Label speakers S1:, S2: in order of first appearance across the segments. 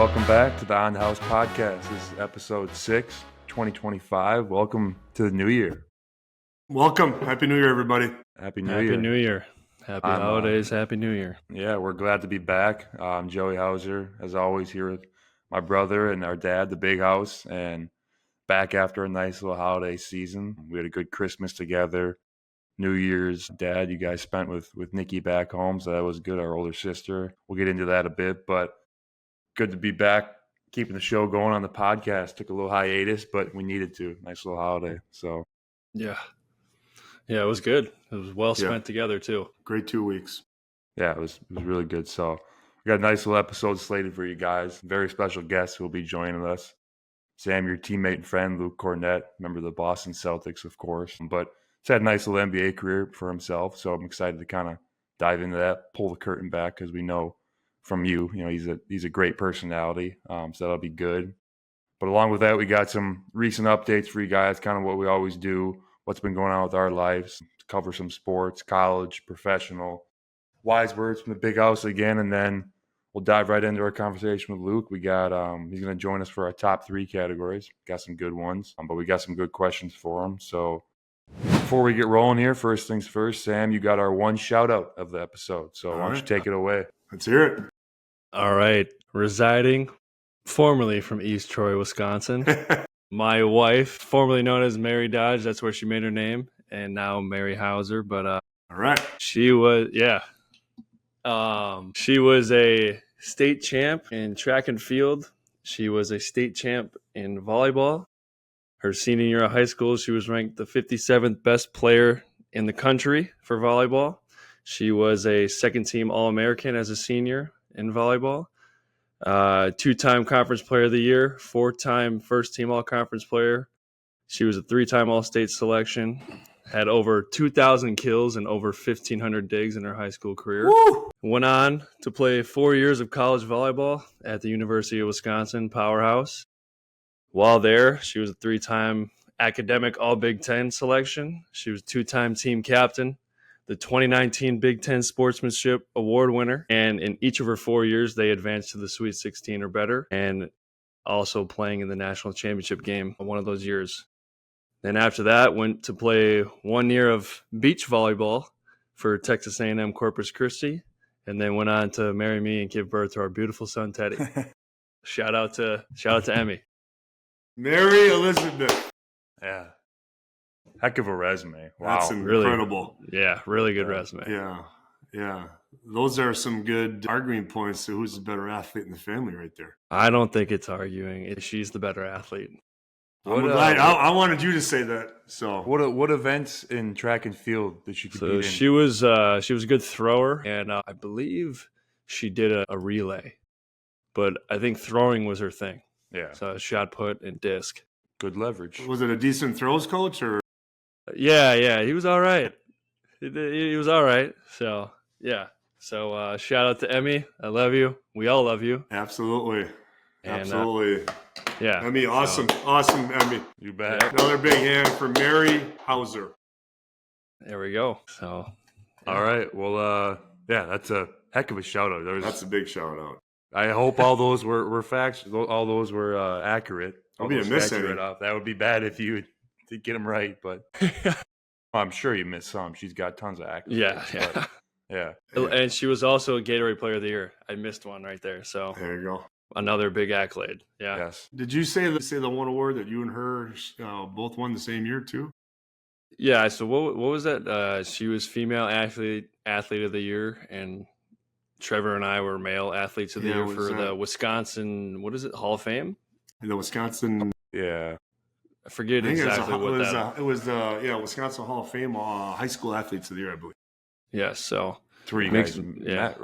S1: welcome back to the On the House podcast. This is episode 6, 2025. Welcome to the new year.
S2: Welcome. Happy New Year, everybody.
S1: Happy New
S3: Happy
S1: Year.
S3: New Year. Happy holidays. Happy New Year.
S1: Yeah, we're glad to be back. I'm Joey Hauser, as always, here with my brother and our dad, the Big House, and back after a nice little holiday season. We had a good Christmas together. New Year's, Dad, you guys spent with Nikki back home, so that was good, our older sister. We'll get into that a bit, but good to be back, keeping the show going on the podcast. Took a little hiatus, but we needed to. Nice little holiday. So
S3: Yeah, it was good. It was well spent together, too.
S2: Great 2 weeks.
S1: yeah, it was really good. So we got a nice little episode slated for you guys. Very special guests who will be joining us. Sam, your teammate and friend, Luke Kornet, member of the Boston Celtics, of course. But he's had a nice little NBA career for himself, so I'm excited to kind of dive into that, pull the curtain back, because we know from you know, he's a great personality, so that'll be good. But along with that, we got some recent updates for you guys, kind of what we always do, what's been going on with our lives, cover some sports, college, professional, wise words from the Big House again, and then we'll dive right into our conversation with Luke. We got he's going to join us for our top 3 categories. Got some good ones, but we got some good questions for him. So before we get rolling here, first things first, Sam, you got our one shout out of the episode. So why don't you take it away?
S2: Let's hear it.
S3: All right. Residing formerly from East Troy, Wisconsin. My wife, formerly known as Mary Dodge, that's where she made her name, and now Mary Hauser. But
S2: All right.
S3: she was a state champ in track and field. She was a state champ in volleyball. Her senior year of high school, she was ranked the 57th best player in the country for volleyball. She was a second-team All-American as a senior in volleyball. 2-time Conference Player of the Year, 4-time first-team All-Conference player. She was a 3-time All-State selection. Had over 2,000 kills and over 1,500 digs in her high school career.
S2: Woo!
S3: Went on to play 4 years of college volleyball at the University of Wisconsin Powerhouse. While there, she was a 3-time academic All-Big Ten selection. She was 2-time team captain, the 2019 Big Ten Sportsmanship Award winner. And in each of her 4 years, they advanced to the Sweet 16 or better, and also playing in the national championship game one of those years. Then after that, went to play 1 year of beach volleyball for Texas A&M Corpus Christi, and then went on to marry me and give birth to our beautiful son, Teddy. Shout out to Emmy.
S2: Mary Elizabeth.
S1: Yeah. Heck of a resume. Wow.
S2: That's incredible.
S3: Really good resume.
S2: Yeah. Those are some good arguing points to who's the better athlete in the family right there.
S3: I don't think it's arguing. She's the better athlete.
S2: I wanted you to say that. So
S1: What events in track and field did she compete in?
S3: She was a good thrower, and I believe she did a relay. But I think throwing was her thing.
S1: Yeah.
S3: So shot put and disc.
S1: Good leverage.
S2: was it a decent throws coach or?
S3: Yeah, he was all right. He was all right. So, yeah. So, shout out to Emmy. I love you. We all love you.
S2: Absolutely.
S3: And,
S2: Absolutely.
S3: Yeah.
S2: Emmy, awesome. Awesome, Emmy.
S1: You bet.
S2: Another big hand for Mary Hauser.
S3: There we go. So,
S1: All right. Well, that's a heck of a shout out.
S2: That's a big shout out.
S1: I hope all those were facts. All those were accurate.
S2: I'll be missing it.
S1: That would be bad if you did get them right, but I'm sure you missed some. She's got tons of accolades.
S3: yeah.
S1: Yeah.
S3: And she was also a Gatorade Player of the Year. I missed one right there. So,
S2: There you go.
S3: another big accolade. Yeah.
S1: Yes.
S2: Did you say the one award that you and her both won the same year too?
S3: Yeah. So, what was that? She was Female Athlete of the Year, and Trevor and I were Male Athletes of the Year for the Wisconsin, what is it, Hall of Fame?
S2: The Wisconsin.
S1: Yeah.
S3: I forget exactly what that.
S2: It was the Wisconsin Hall of Fame High School Athletes of the Year, I believe.
S3: Yeah, so
S1: It's where you guys met.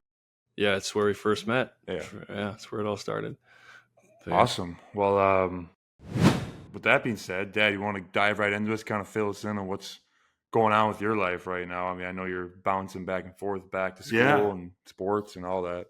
S3: Yeah, it's where we first met.
S1: Yeah.
S3: That's where it all started. But,
S1: Awesome. Well, with that being said, Dad, you want to dive right into this, kind of fill us in on what's going on with your life right now? I mean, I know you're bouncing back and forth back to school and sports and all that.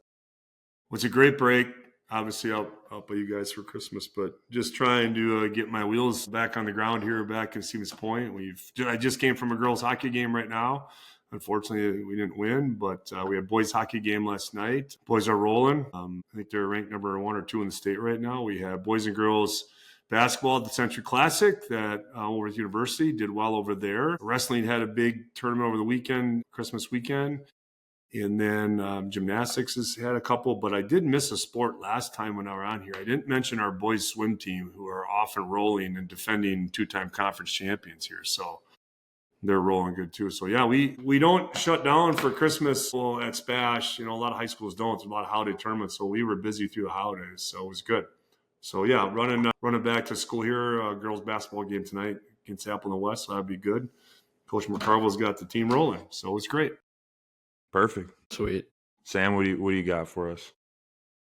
S2: Well, it's a great break. Obviously, I'll help you guys for Christmas, but just trying to get my wheels back on the ground here back in Stevens Point. I just came from a girls' hockey game right now. Unfortunately, we didn't win, but we had boys hockey game last night. Boys are rolling. I think they're ranked number 1 or 2 in the state right now. We have boys and girls basketball at the Century Classic that over at the university did well over there. Wrestling had a big tournament over the weekend, Christmas weekend. And then gymnastics has had a couple, but I did miss a sport last time when I was on here. I didn't mention our boys swim team, who are off and rolling and defending 2-time conference champions here. So they're rolling good too. So yeah, we don't shut down for Christmas at Spash. A lot of high schools don't. There's a lot of holiday tournaments, so we were busy through the holidays. So it was good. So yeah, running back to school here. Girls basketball game tonight against Apple in the West, so that'd be good. Coach McCarville's got the team rolling, so it's great.
S1: Perfect.
S3: Sweet.
S1: Sam, what do you got for us?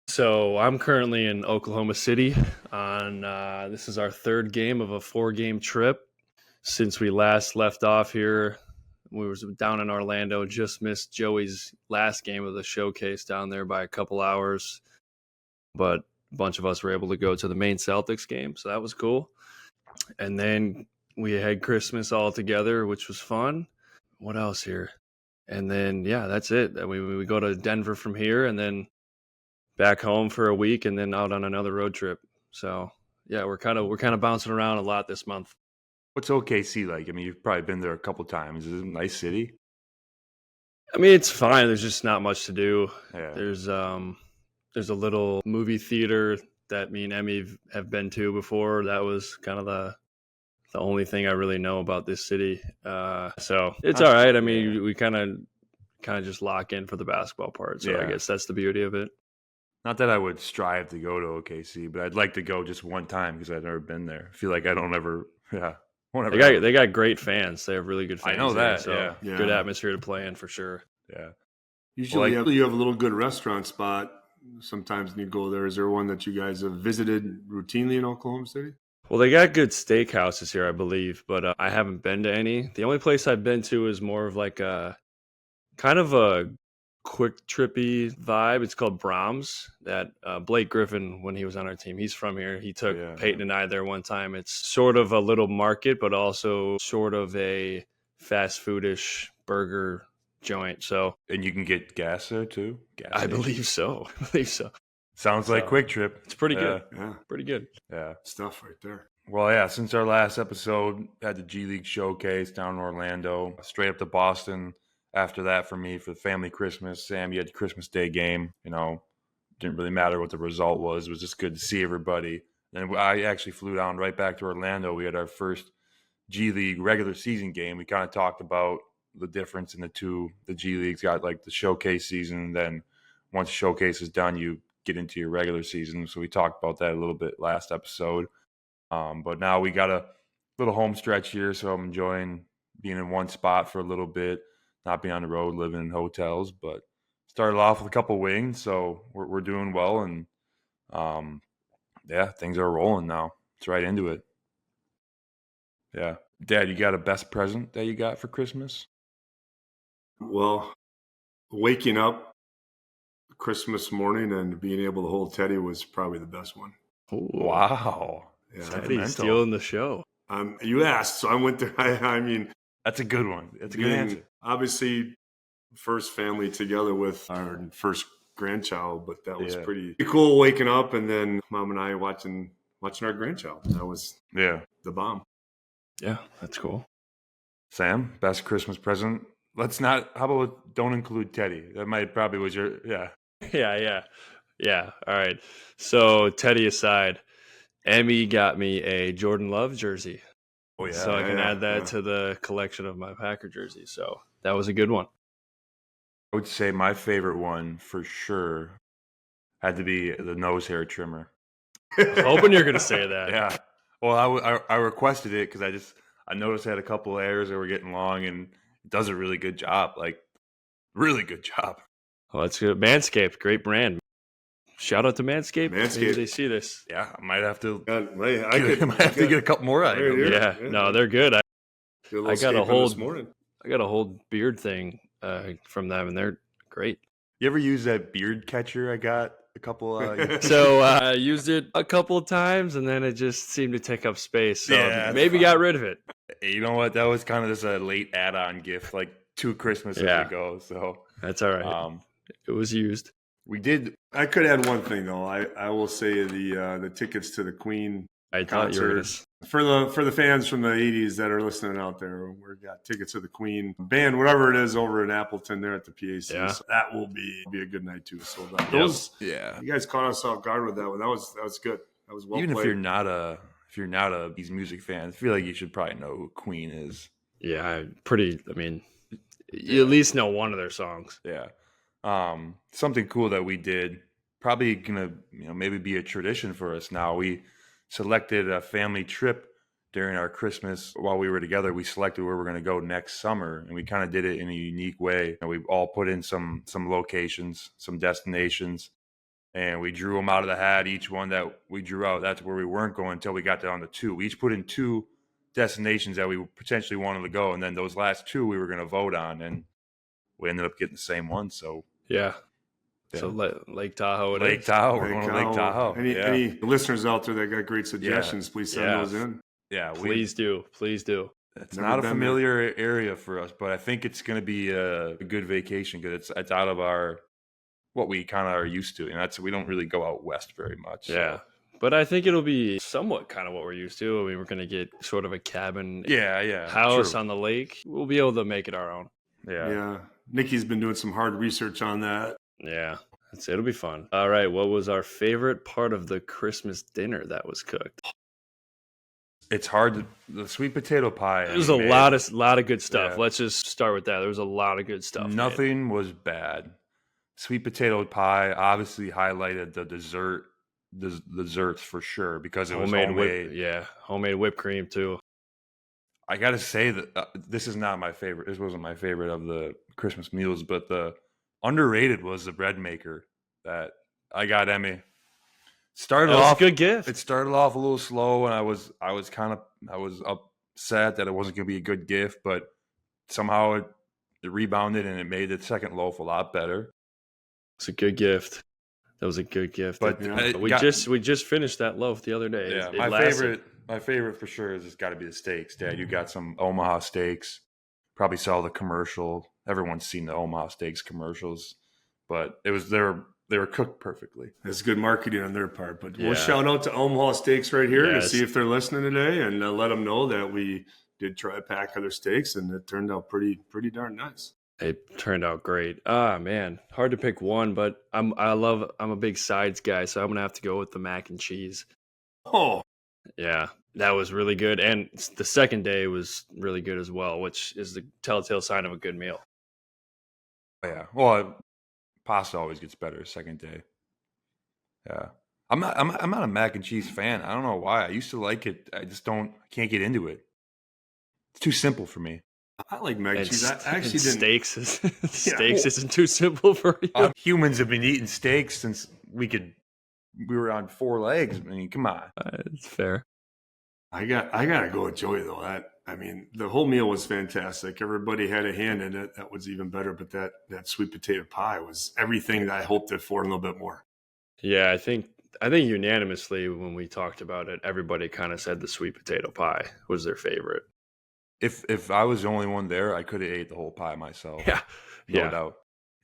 S3: So I'm currently in Oklahoma City on this is our third game of a 4-game trip. Since we last left off here, we were down in Orlando, just missed Joey's last game of the showcase down there by a couple hours. But a bunch of us were able to go to the main Celtics game, so that was cool. And then we had Christmas all together, which was fun. What else here? And then, yeah, that's it. We go to Denver from here and then back home for a week and then out on another road trip. So, yeah, we're kind of bouncing around a lot this month.
S1: What's OKC like? I mean, you've probably been there a couple times. Is it a nice city?
S3: I mean, it's fine. There's just not much to do.
S1: Yeah.
S3: There's a little movie theater that me and Emmy have been to before. That was kind of the only thing I really know about this city. So it's all right. I mean, we kind of just lock in for the basketball part. So I guess that's the beauty of it.
S1: Not that I would strive to go to OKC, but I'd like to go just one time because I've never been there. I feel like I don't ever, won't ever.
S3: They got great fans. They have really good fans.
S1: I know that.
S3: So good atmosphere to play in for sure.
S1: Yeah.
S2: Usually you have a little good restaurant spot. Sometimes when you go there, is there one that you guys have visited routinely in Oklahoma City?
S3: Well, they got good steakhouses here, I believe, but I haven't been to any. The only place I've been to is more of like a kind of a quick trippy vibe. It's called Brahms. That Blake Griffin, when he was on our team, he's from here. He took Peyton and I there one time. It's sort of a little market, but also sort of a fast foodish burger joint. So,
S1: and you can get gas there too.
S3: I believe so.
S1: Sounds like Quick Trip.
S3: It's pretty good.
S2: Yeah.
S3: Pretty good.
S1: Yeah.
S2: Stuff right there.
S1: Well, yeah, since our last episode, had the G League showcase down in Orlando, straight up to Boston. After that for me, for the family Christmas. Sam, you had the Christmas Day game. Didn't really matter what the result was. It was just good to see everybody. And I actually flew down right back to Orlando. We had our first G League regular season game. We kind of talked about the difference in the two. The G League's got like the showcase season. Then once the showcase is done, you get into your regular season. So we talked about that a little bit last episode. But now we got a little home stretch here, so I'm enjoying being in one spot for a little bit, not being on the road, living in hotels. But started off with a couple wins, so we're doing well, and things are rolling now. It's right into it. Yeah, Dad, you got a best present that you got for Christmas?
S2: Well, waking up Christmas morning and being able to hold Teddy was probably the best one.
S3: Ooh.
S1: Wow.
S2: Yeah,
S3: Teddy's stealing the show.
S2: You asked, so I went there. I mean,
S1: that's a good one. That's a good answer.
S2: Obviously, first family together with our first grandchild, but that was pretty cool waking up and then Mom and I watching our grandchild. That was the bomb.
S3: Yeah, that's cool.
S1: Sam, best Christmas present? How about don't include Teddy? That probably was your,
S3: Yeah. All right. So Teddy aside, Emmy got me a Jordan Love jersey.
S1: Oh, yeah.
S3: So I can add that to the collection of my Packer jerseys. So that was a good one.
S1: I would say my favorite one for sure had to be the nose hair trimmer.
S3: Hoping you're going to say that.
S1: Yeah. Well, I requested it because I noticed I had a couple of hairs that were getting long, and it does a really good job. Like, really good job.
S3: Well, that's good. Manscaped, great brand. Shout out to Manscaped.
S2: Maybe
S3: they see this.
S1: Yeah, I might have to.
S2: I
S1: might have to get a couple more out of them.
S3: Yeah, no, they're good. I got a whole
S2: this morning.
S3: I got a whole beard thing from them, and they're great.
S1: You ever use that beard catcher I got a couple?
S3: So I used it a couple of times, and then it just seemed to take up space. So maybe got rid of it.
S1: You know what? That was kind of just a late add-on gift, like 2 Christmases
S3: Yeah.
S1: ago. So
S3: That's all right. It was used.
S1: we did.
S2: I could add one thing though. I will say the tickets to the Queen
S3: I thought you were
S2: concert for the fans from the '80s that are listening out there. We've got tickets to the Queen band, whatever it is, over in Appleton there at the PAC.
S3: Yeah.
S2: So that will be a good night too. So
S1: Yeah.
S2: you guys caught us off guard with that one. That was good. That was well
S1: Even
S2: played.
S1: if you're not a these music fan, I feel like you should probably know who Queen is.
S3: Yeah, you at least know one of their songs.
S1: Yeah. Something cool that we did, probably gonna maybe be a tradition for us now. We selected a family trip during our Christmas while we were together. We selected where we're gonna go next summer, and we kind of did it in a unique way. And we all put in some locations, some destinations, and we drew them out of the hat. Each one that we drew out, that's where we weren't going until we got down to 2. We each put in 2 destinations that we potentially wanted to go, and then those last 2 we were going to vote on, and we ended up getting the same one. So
S3: yeah. So Lake Tahoe.
S1: Lake Tahoe. We're going to Lake Tahoe.
S2: Any listeners out there that got great suggestions, please send those in.
S1: Yeah,
S3: please do.
S1: It's not a familiar area for us, but I think it's going to be a good vacation because it's out of what we kind of are used to, and we don't really go out west very much.
S3: Yeah.
S1: So.
S3: But I think it'll be somewhat kind of what we're used to. I mean, we're going to get sort of a cabin house on the lake. We'll be able to make it our own.
S2: Yeah. Nikki's been doing some hard research on that.
S3: Yeah. It'll be fun. All right. What was our favorite part of the Christmas dinner that was cooked?
S1: It's hard. The sweet potato pie.
S3: There's a lot of good stuff. Yeah. Let's just start with that. There was a lot of good stuff.
S1: Nothing was bad. Sweet potato pie obviously highlighted the desserts for sure because it was homemade.
S3: Homemade whipped cream too.
S1: I gotta say that this is not my favorite. This wasn't my favorite of the Christmas meals, but the underrated was the bread maker that I got Emmy. Started off
S3: a good gift.
S1: It started off a little slow, and I was upset that it wasn't gonna be a good gift, but somehow it rebounded and it made the second loaf a lot better.
S3: It's a good gift. That was a good gift.
S1: But
S3: we just finished that loaf the other day.
S1: Yeah, my favorite for sure is it's got to be the steaks. Dad, you got some Omaha steaks. Probably saw the commercial. Everyone's seen the Omaha Steaks commercials, but they were cooked perfectly.
S2: It's good marketing on their part. But we'll shout out to Omaha Steaks right here to see if they're listening today, and let them know that we did try a pack of their steaks, and it turned out pretty darn nice.
S3: It turned out great. Man, hard to pick one, but I'm a big sides guy, so I'm gonna have to go with the mac and cheese.
S2: Oh,
S3: yeah, that was really good, and the second day was really good as well, which is the telltale sign of a good meal.
S1: Yeah, well, pasta always gets better second day. Yeah, I'm not a mac and cheese fan. I don't know why. I used to like it. I can't get into it. It's too simple for me.
S2: I like mac and cheese. I actually didn't.
S3: Steaks isn't too simple for you.
S1: Humans have been eating steaks since we were on 4 legs. I mean, come on.
S3: It's fair.
S2: I gotta go with Joey though. The whole meal was fantastic. Everybody had a hand in it. That was even better. But that sweet potato pie was everything that I hoped it for and a little bit more.
S3: Yeah, I think unanimously when we talked about it, everybody kind of said the sweet potato pie was their favorite.
S1: If I was the only one there, I could have ate the whole pie myself.
S3: Yeah,
S1: no doubt.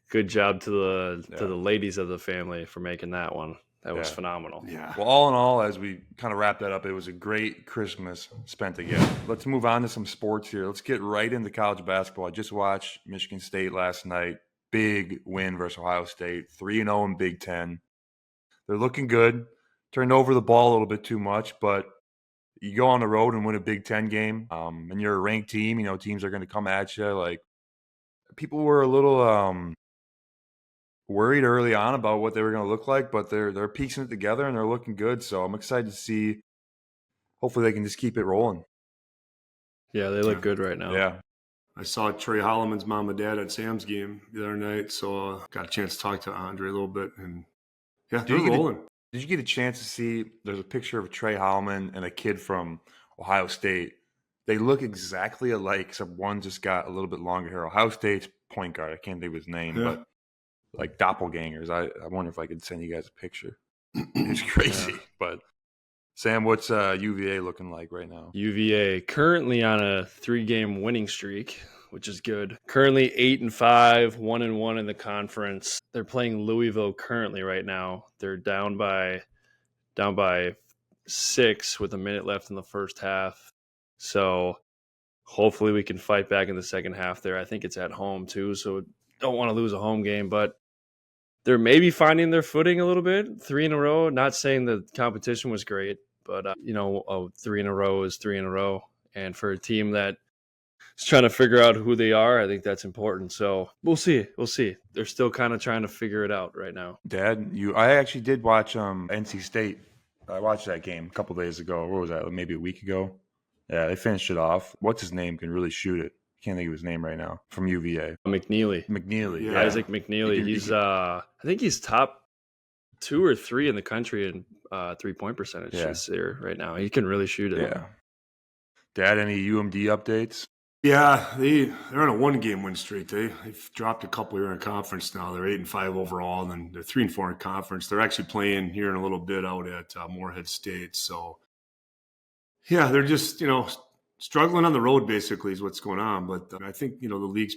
S3: Good job to the ladies of the family for making that one. That was phenomenal.
S2: Yeah.
S1: Well, all in all, as we kind of wrap that up, it was a great Christmas spent together. Let's move on to some sports here. Let's get right into college basketball. I just watched Michigan State last night. Big win versus Ohio State. 3-0 in Big Ten. They're looking good. Turned over the ball a little bit too much, but you go on the road and win a Big Ten game, and you're a ranked team. Teams are going to come at you. Like, people were a little worried early on about what they were going to look like, but they're piecing it together and they're looking good. So I'm excited to see. Hopefully, they can just keep it rolling.
S3: Yeah, they look good right now.
S1: Yeah.
S2: I saw Trey Holloman's mom and dad at Sam's game the other night, so got a chance to talk to Andre a little bit, and they're rolling.
S1: Did you get a chance to see? There's a picture of Trey Holloman and a kid from Ohio State. They look exactly alike, except one just got a little bit longer hair. Ohio State's point guard, I can't think of his name, but like doppelgangers. I wonder if I could send you guys a picture. It's crazy. But Sam, what's UVA looking like right now?
S3: UVA currently on a 3-game winning streak which is good. Currently 8-5, 1-1 in the conference. They're playing Louisville currently right now. They're down by 6 with a minute left in the first half. So hopefully we can fight back in the second half there. I think it's at home too, so don't want to lose a home game, but they're maybe finding their footing a little bit. 3 in a row. Not saying the competition was great, but 3 in a row is 3 in a row. And for a team that is trying to figure out who they are, I think that's important. So we'll see. They're still kind of trying to figure it out right now.
S1: Dad, I actually did watch NC State. I watched that game a couple days ago. What was that? Maybe a week ago. Yeah, they finished it off. What's his name can really shoot it. Can't think of his name right now. From UVA.
S3: McNeely.
S1: Yeah.
S3: Isaac McNeely. He's I think he's top 2 or 3 in the country in 3-point percentage there right now. He can really shoot it.
S1: Yeah. Dad, any UMD updates?
S2: Yeah, they're on a 1-game win streak. They've dropped a couple here in conference now. They're 8-5 overall, and then they're 3-4 in conference. They're actually playing here in a little bit out at Morehead State. So, yeah, they're just struggling on the road basically is what's going on. But I think the league's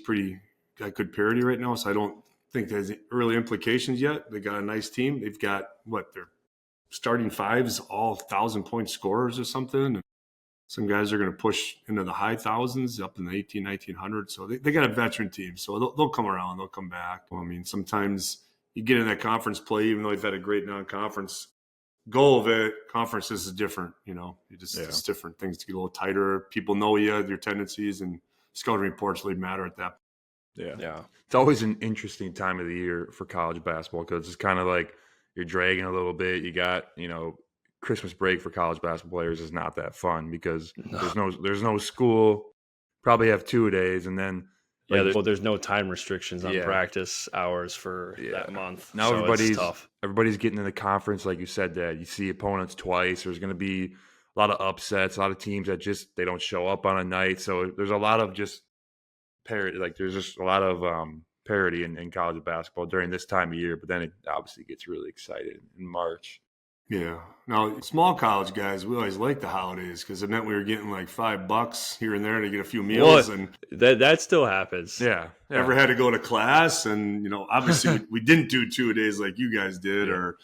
S2: got good parity right now, so I don't think there's early implications yet. They got a nice team. They've got their starting 5s all 1,000-point scorers or something. And some guys are going to push into the high thousands, up in the 1900. So they got a veteran team. So they'll come around. They'll come back. I mean, sometimes you get in that conference play, even though you've had a great non-conference goal of it, conferences is different. It's different. Things get a little tighter. People know you, your tendencies, and scouting reports really matter at that point.
S1: Yeah. It's always an interesting time of the year for college basketball because it's kind of like you're dragging a little bit. You got, Christmas break for college basketball players is not that fun because there's no school. Probably have 2 days, and then
S3: there's no time restrictions on practice hours for that month.
S1: Now
S3: so it's tough.
S1: Everybody's getting in the conference, like you said, Dad. You see opponents twice. There's going to be a lot of upsets, a lot of teams that they don't show up on a night. So there's a lot of just parity. Like there's just a lot of parity in college basketball during this time of year. But then it obviously gets really excited in March.
S2: Yeah. Now, small college guys, we always liked the holidays because it meant we were getting like $5 here and there to get a few meals. And
S3: that still happens.
S1: Yeah.
S2: Never had to go to class. And, obviously we didn't do 2 days like you guys did or,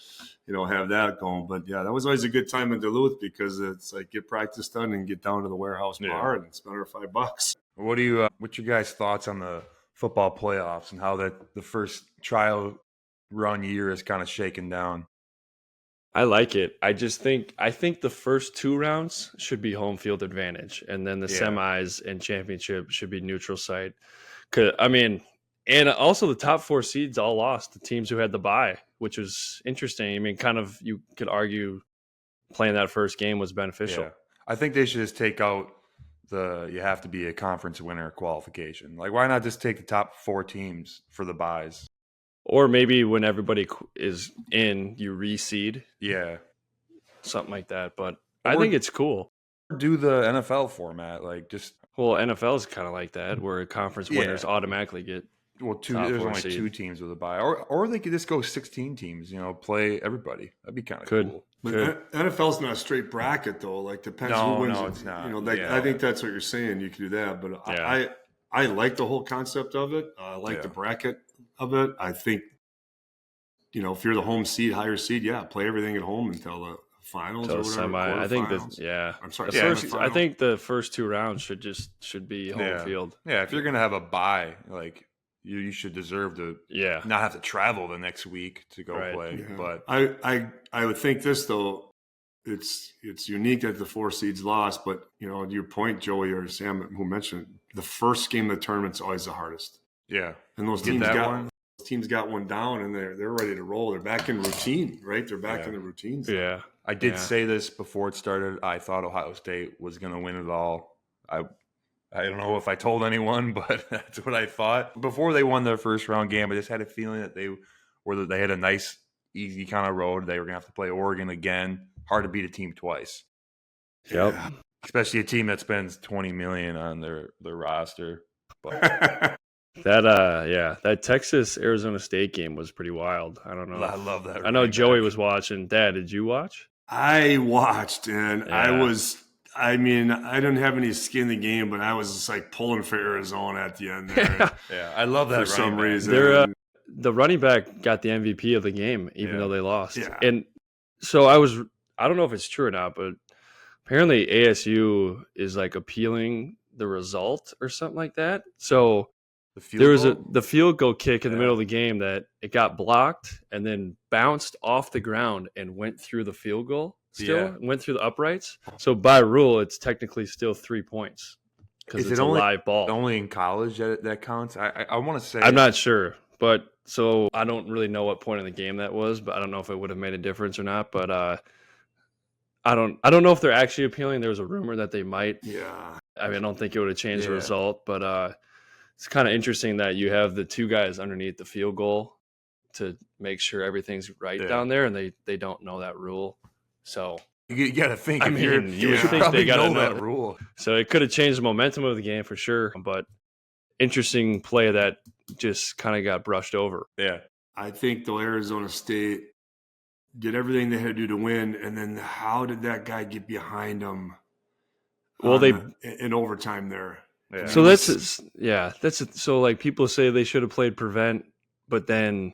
S2: have that going. But, yeah, that was always a good time in Duluth because it's like get practice done and get down to the warehouse bar and spend our $5.
S1: What's your guys' thoughts on the football playoffs and how the first trial run year is kind of shaken down?
S3: I like it. I think the first 2 rounds should be home field advantage, and then the semis and championship should be neutral site. And also the top 4 seeds all lost. The teams who had the bye, which was interesting. I mean, kind of you could argue playing that first game was beneficial.
S1: Yeah. I think they should just take out you have to be a conference winner qualification. Like, why not just take the top 4 teams for the byes?
S3: Or maybe when everybody is in, you reseed.
S1: Yeah.
S3: Something like that. But I think it's cool.
S1: Do the NFL format.
S3: NFL is kind of like that, where conference winners automatically get
S1: there's only 2 teams with a bye. Or they could just go 16 teams, play everybody. That'd be kind of cool.
S2: But NFL's not a straight bracket, though. Like, depends who wins.
S1: No, it's not.
S2: I think that's what you're saying. You could do that. But I like the whole concept of it. I like the bracket of it. I think, if you're the home seed, higher seed, play everything at home until the finals or whatever.
S3: Semi. I think
S2: I'm sorry.
S3: I think the first 2 rounds should be home field.
S1: Yeah, if you're gonna have a bye, like you should deserve to not have to travel the next week to go play.
S2: Yeah.
S1: But
S2: I would think this though. It's unique that the 4 seeds lost, but to your point, Joey or Sam, who mentioned the first game of the tournament's always the hardest.
S1: Yeah,
S2: and those teams got one down, and they're ready to roll. They're back in routine, right? They're back in the routines.
S1: Yeah, I did say this before it started. I thought Ohio State was going to win it all. I don't know if I told anyone, but that's what I thought before they won their first round game. I just had a feeling that they had a nice, easy kind of road. They were going to have to play Oregon again. Hard to beat a team twice.
S3: Yep.
S1: Especially a team that spends $20 million on their roster. But
S3: that Texas Arizona State game was pretty wild. I don't know.
S1: I love that.
S3: I know Joey was watching. Dad, did you watch?
S2: I watched, and I I mean, I didn't have any skin in the game, but I was just like pulling for Arizona at the end there
S1: Yeah, I love that
S2: for some
S1: running back.
S2: reason.
S3: The running back got the MVP of the game, even
S1: Yeah.
S3: though they lost.
S2: Yeah.
S3: And so I don't know if it's true or not, but apparently ASU is like appealing the result or something like that. So there was the field goal kick in the
S1: Yeah.
S3: middle of the game that it got blocked and then bounced off the ground and went through the field goal went through the uprights. So by rule, it's technically still 3 points because it's a live ball.
S1: Only in college that counts? I want to say.
S3: I'm not sure, but so I don't really know what point in the game that was, but I don't know if it would have made a difference or not. But I don't know if they're actually appealing. There was a rumor that they might.
S2: Yeah.
S3: I mean, I don't think it would have changed the result, but it's kind of interesting that you have the two guys underneath the field goal to make sure everything's right down there, and they don't know that rule. So
S1: you got to think.
S3: I mean, you would think they got to know
S1: that rule.
S3: So it could have changed the momentum of the game for sure, but interesting play that just kind of got brushed over.
S1: Yeah.
S2: I think though Arizona State did everything they had to do to win, and then how did that guy get behind them?
S3: Well,
S2: in overtime there.
S1: Yeah.
S3: So that's so like people say they should have played prevent, but then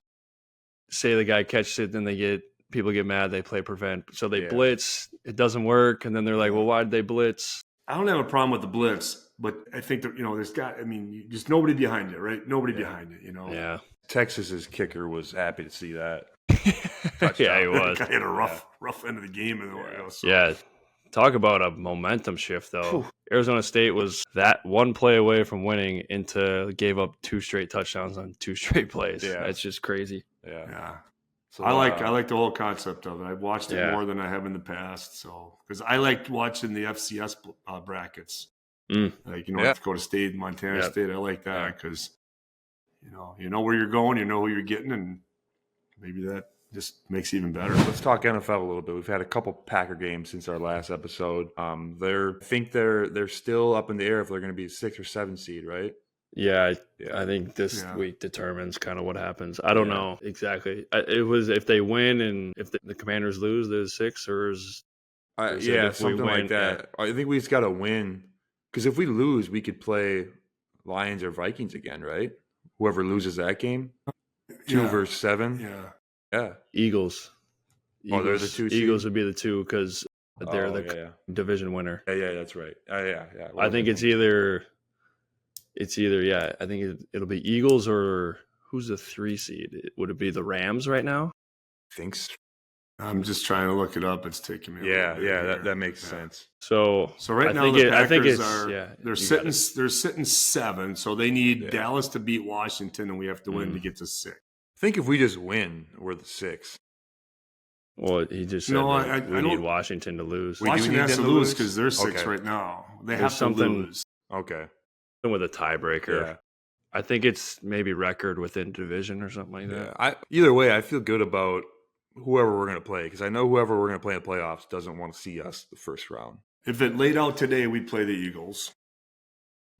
S3: say the guy catches it, then people get mad, they play prevent. So they blitz, it doesn't work, and then they're like, well, why did they blitz?
S2: I don't have a problem with the blitz, but I think that, just nobody behind it, right? Nobody behind it,
S3: Yeah.
S1: Texas's kicker was happy to see that.
S3: Yeah, he was.
S2: Guy had a rough end of the game.
S3: Yeah. Talk about a momentum shift, though. Arizona State was that one play away from winning gave up 2 straight touchdowns on 2 straight plays.
S1: Yeah.
S3: That's just crazy.
S2: Yeah.
S1: So,
S2: I like the whole concept of it. I've watched it more than I have in the past. So, because I liked watching the FCS brackets, like North Dakota State, Montana State. I like that because you know where you're going, you know who you're getting, and maybe that just makes it even better.
S1: Let's talk NFL a little bit. We've had a couple Packer games since our last episode. I think they're still up in the air if they're going to be a 6 or 7 seed, right?
S3: Yeah, I think this week determines kind of what happens. I don't know exactly. It was if they win and if the Commanders lose, there's 6, or is
S1: something like that. I think we just got to win because if we lose, we could play Lions or Vikings again, right? Whoever loses that game, 2 versus 7. Yeah.
S3: Eagles.
S1: Oh, they're the 2 seed?
S3: Eagles would be the 2 because they're the division winner.
S1: Yeah, that's right. Yeah.
S3: I think it's either. I think it'll be Eagles or who's the 3 seed? Would it be the Rams right now?
S1: Thinks.
S2: I'm just trying to look it up. It's taking me.
S1: That makes sense.
S2: So right now the Packers they're sitting 7, so they need Dallas to beat Washington, and we have to win to get to 6.
S1: I think if we just win, we're the 6.
S3: Well, he just said we need Washington to lose.
S2: Washington has to lose because they're 6 right now. They have to lose.
S1: Okay.
S3: With a tiebreaker. Yeah. I think it's maybe record within division or something like that.
S1: Either way, I feel good about whoever we're going to play because I know whoever we're going to play in the playoffs doesn't want to see us the first round.
S2: If it laid out today, we'd play the Eagles.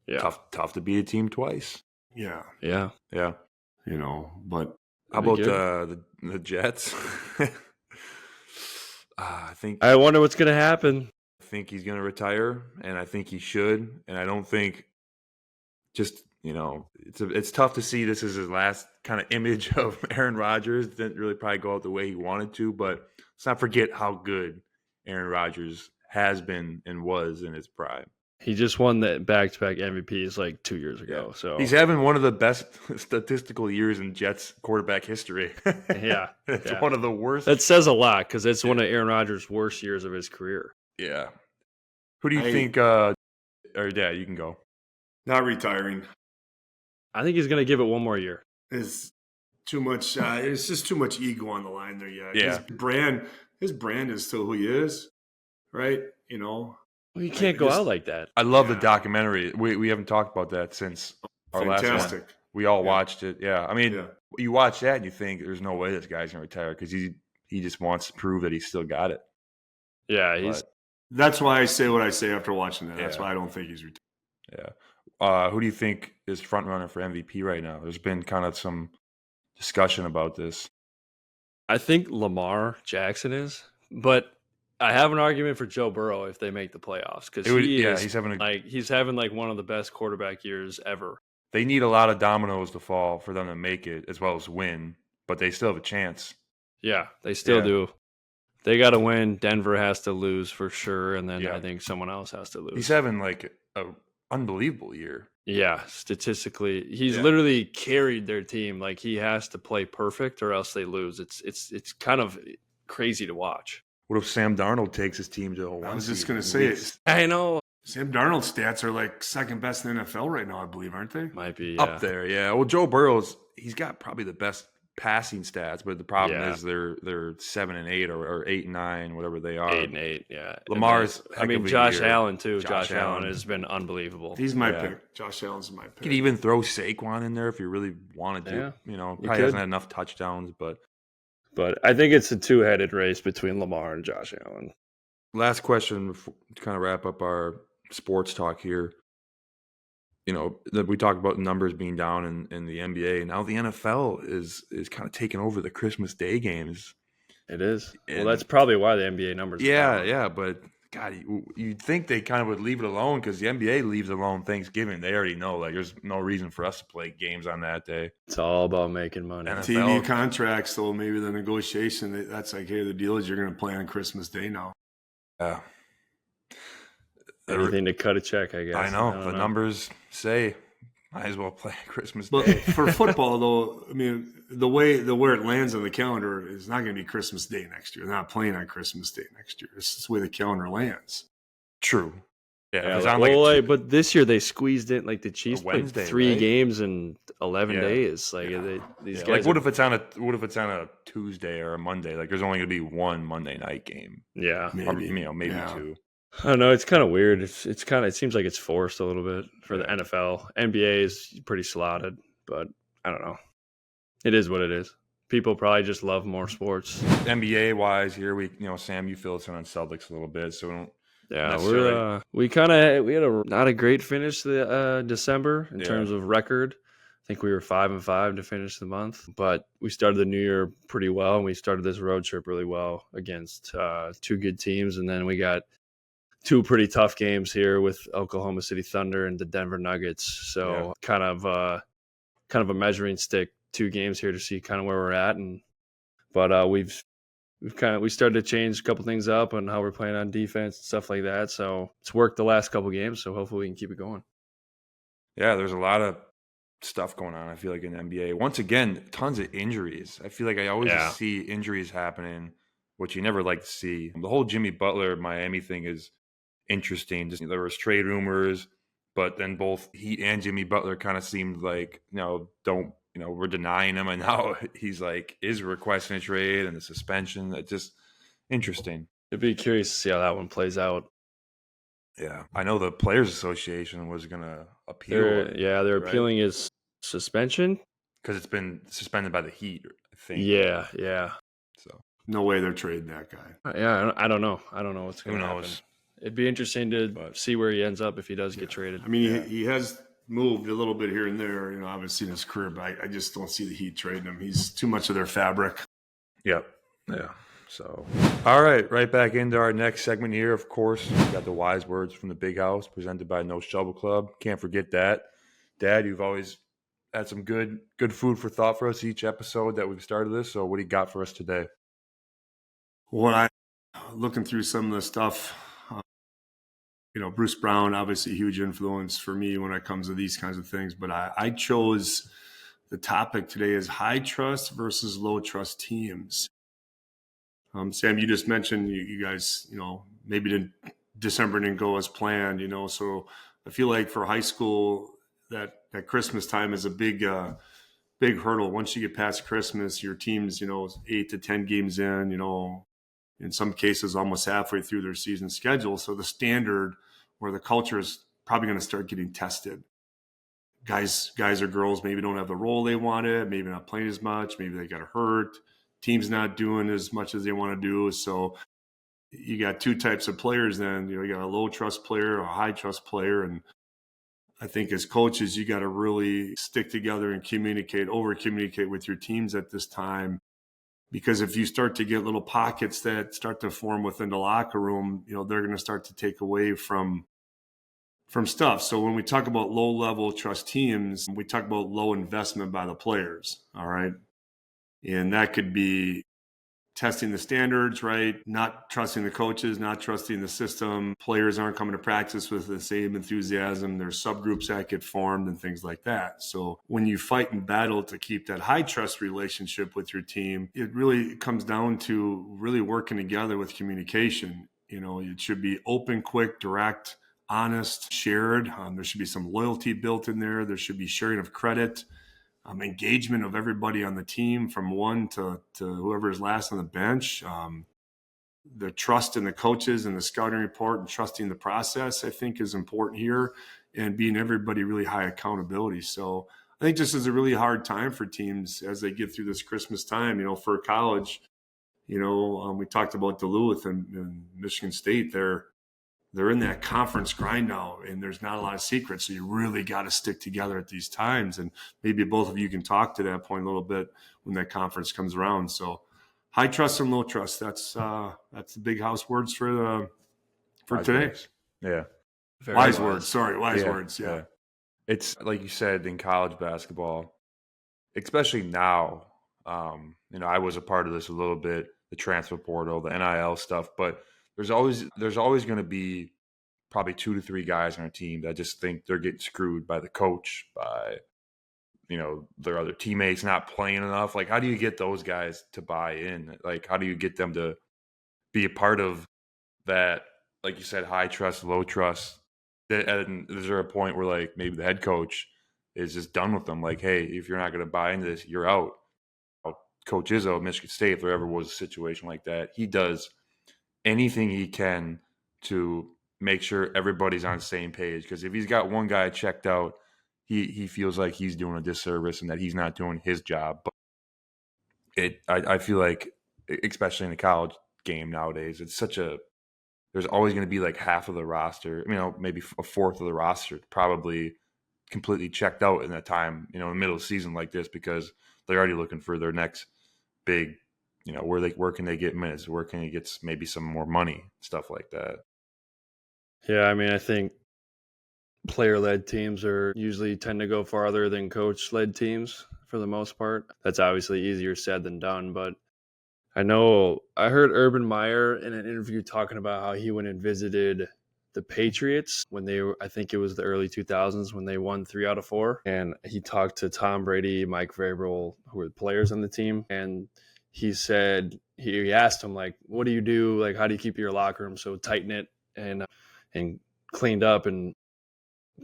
S1: Yeah. Tough to beat a team twice.
S2: Yeah. But
S1: how about the Jets?
S3: I wonder what's going to happen.
S1: I think he's going to retire, and I think he should. And I don't think it's tough to see this as his last kind of image of Aaron Rodgers. Didn't really probably go out the way he wanted to, but let's not forget how good Aaron Rodgers has been and was in his prime.
S3: He just won the back-to-back MVPs like 2 years ago. So
S1: he's having one of the best statistical years in Jets quarterback history. It's one of the worst.
S3: That says a lot because it's one of Aaron Rodgers' worst years of his career.
S1: Yeah. Who do you think? You can go.
S2: Not retiring.
S3: I think he's going to give it one more year.
S2: It's too much. It's just too much ego on the line there yet.
S1: Yeah.
S2: His brand is still who he is, right?
S3: Well, you can't go out like that.
S1: I love the documentary. We haven't talked about that since our last one. We all watched it. Yeah. I mean, you watch that and you think there's no way this guy's going to retire because he just wants to prove that he's still got it.
S3: Yeah.
S2: That's why I say what I say after watching that. That's why I don't think he's retired.
S1: Yeah. Who do you think is front runner for MVP right now? There's been kind of some discussion about this.
S3: I think Lamar Jackson is, but I have an argument for Joe Burrow if they make the playoffs because he's having like one of the best quarterback years ever.
S1: They need a lot of dominoes to fall for them to make it as well as win, but they still have a chance.
S3: Yeah, they still do. They got to win. Denver has to lose for sure, and then I think someone else has to lose.
S1: He's having like an unbelievable year.
S3: Yeah, statistically, he's literally carried their team. Like he has to play perfect or else they lose. It's kind of crazy to watch.
S1: What if Sam Darnold takes his team to a one?
S2: I was just going to say it.
S3: I know.
S2: Sam Darnold's stats are like second best in the NFL right now, I believe, aren't they?
S3: Might be
S1: up there. Yeah. Well, Joe Burrow's he's got probably the best passing stats, but the problem is they're 7 and 8 or 8 and 9, whatever they are.
S3: 8 and 8. Yeah.
S1: Lamar's.
S3: Josh Allen too. Josh Allen has been unbelievable.
S2: He's my pick. Josh Allen's my pick.
S1: You could even throw Saquon in there if you really wanted to.
S3: Yeah,
S1: you know, probably hasn't had enough touchdowns, but
S3: I think it's a two-headed race between Lamar and Josh Allen.
S1: Last question to kind of wrap up our sports talk here. You know, we talked about numbers being down in the NBA. Now the NFL is kind of taking over the Christmas Day games.
S3: It is. Well, that's probably why the NBA numbers are down.
S1: Yeah, but God, you'd think they kind of would leave it alone because the NBA leaves alone Thanksgiving. They already know, like, there's no reason for us to play games on that day.
S3: It's all about making money.
S2: NFL, TV contracts, though, maybe the negotiation, that's like, hey, the deal is you're going to play on Christmas Day now.
S1: Yeah.
S3: Anything to cut a check, I guess.
S1: I know. The numbers say might as well play Christmas Day.
S2: But for football, though, I mean, where it lands on the calendar is not going to be Christmas Day next year. They're not playing on Christmas Day next year. This is the way the calendar lands.
S1: True.
S3: But this year they squeezed in, like the Chiefs played 3 games in 11 days. Like these guys.
S1: Like what if it's on a Tuesday or a Monday? Like there's only going to be one Monday night game.
S3: Yeah,
S1: maybe 2.
S3: I don't know. It's kind of weird. It seems like it's forced a little bit for the NFL. NBA is pretty slotted, but I don't know. It is what it is. People probably just love more sports.
S1: NBA wise, here Sam, you fill us in on Celtics a little bit, so we don't.
S3: Yeah, we had a not a great finish to December in terms of record. I think we were 5-5 to finish the month, but we started the new year pretty well, and we started this road trip really well against 2 good teams, and then we got 2 pretty tough games here with Oklahoma City Thunder and the Denver Nuggets. So kind of a measuring stick, 2 games here to see kind of where we're at, but we started to change a couple things up on how we're playing on defense and stuff like that. So it's worked the last couple games. So hopefully we can keep it going.
S1: Yeah, there's a lot of stuff going on. I feel like in the NBA, once again, tons of injuries. I feel like I always see injuries happening, which you never like to see. The whole Jimmy Butler Miami thing is interesting. Just there was trade rumors, but then both Heat and Jimmy Butler kind of seemed like we're denying him, and now he's like is requesting a trade and the suspension. It's just interesting.
S3: It'd be curious to see how that one plays out.
S1: Yeah, I know the Players Association was going to appeal.
S3: They're appealing his suspension
S1: because it's been suspended by the Heat, I think.
S3: Yeah.
S1: So
S2: no way they're trading that guy.
S3: Yeah, I don't know. I don't know what's going to happen.
S1: Who knows?
S3: It'd be interesting to see where he ends up if he does get traded.
S2: I mean, he has moved a little bit here and there, obviously in his career, but I just don't see the Heat trading him. He's too much of their fabric.
S1: Yep. Yeah. So, all right back into our next segment here. Of course, we got the wise words from the Big House presented by No Shovel Club. Can't forget that. Dad, you've always had some good food for thought for us each episode that we've started this. So what do you got for us today?
S2: Well, looking through some of the stuff, Bruce Brown, obviously a huge influence for me when it comes to these kinds of things. But I chose the topic today is high trust versus low trust teams. Sam, you just mentioned you guys, maybe December didn't go as planned, So I feel like for high school, that Christmas time is a big hurdle. Once you get past Christmas, your team's, 8 to 10 games in, in some cases almost halfway through their season schedule. So the standard or the culture is probably going to start getting tested. Guys or girls maybe don't have the role they wanted, maybe not playing as much, maybe they got hurt. Team's not doing as much as they want to do. So you got 2 types of players then. You got a low trust player, a high trust player. And I think as coaches, you got to really stick together and over communicate with your teams at this time Because if you start to get little pockets that start to form within the locker room, they're going to start to take away from stuff. So when we talk about low level trust teams, we talk about low investment by the players. All right. And that could be testing the standards, right? Not trusting the coaches, not trusting the system. Players aren't coming to practice with the same enthusiasm. There's subgroups that get formed and things like that. So when you fight and battle to keep that high trust relationship with your team, it really comes down to really working together with communication. It should be open, quick, direct, honest, shared. There should be some loyalty built in there. There should be sharing of credit. Engagement of everybody on the team from one to whoever is last on the bench. The trust in the coaches and the scouting report and trusting the process, I think, is important here, and being everybody really high accountability. So I think this is a really hard time for teams as they get through this Christmas time. For college, we talked about Duluth and Michigan State. They're in that conference grind now, and there's not a lot of secrets. So you really got to stick together at these times. And maybe both of you can talk to that point a little bit when that conference comes around. So high trust and low trust. That's the big house words for today.
S1: Words. Yeah.
S2: Wise words. Sorry. Wise words. Yeah.
S1: It's like you said in college basketball, especially now, I was a part of this a little bit, the transfer portal, the NIL stuff, but there's always going to be probably 2 to 3 guys on our team that just think they're getting screwed by the coach, by their other teammates not playing enough. Like, how do you get those guys to buy in? Like, how do you get them to be a part of that? Like you said, high trust, low trust. And is there a point where like maybe the head coach is just done with them? Like, hey, if you're not going to buy into this, you're out. Coach Izzo at Michigan State, if there ever was a situation like that, he does anything he can to make sure everybody's on the same page. Because if he's got one guy checked out, he feels like he's doing a disservice and that he's not doing his job. But I feel like, especially in the college game nowadays, it's there's always going to be like half of the roster, maybe a fourth of the roster probably completely checked out in that time, in the middle of the season like this, because they're already looking for their next big, where can they get minutes? Where can they get maybe some more money, stuff like that.
S3: Yeah, I think player-led teams usually tend to go farther than coach-led teams for the most part. That's obviously easier said than done, but I heard Urban Meyer in an interview talking about how he went and visited the Patriots when I think it was the early 2000s when they won 3 out of 4. And he talked to Tom Brady, Mike Vrabel, who were the players on the team. And he said, he asked him, like, what do you do? Like, how do you keep your locker room so tight-knit and cleaned up? And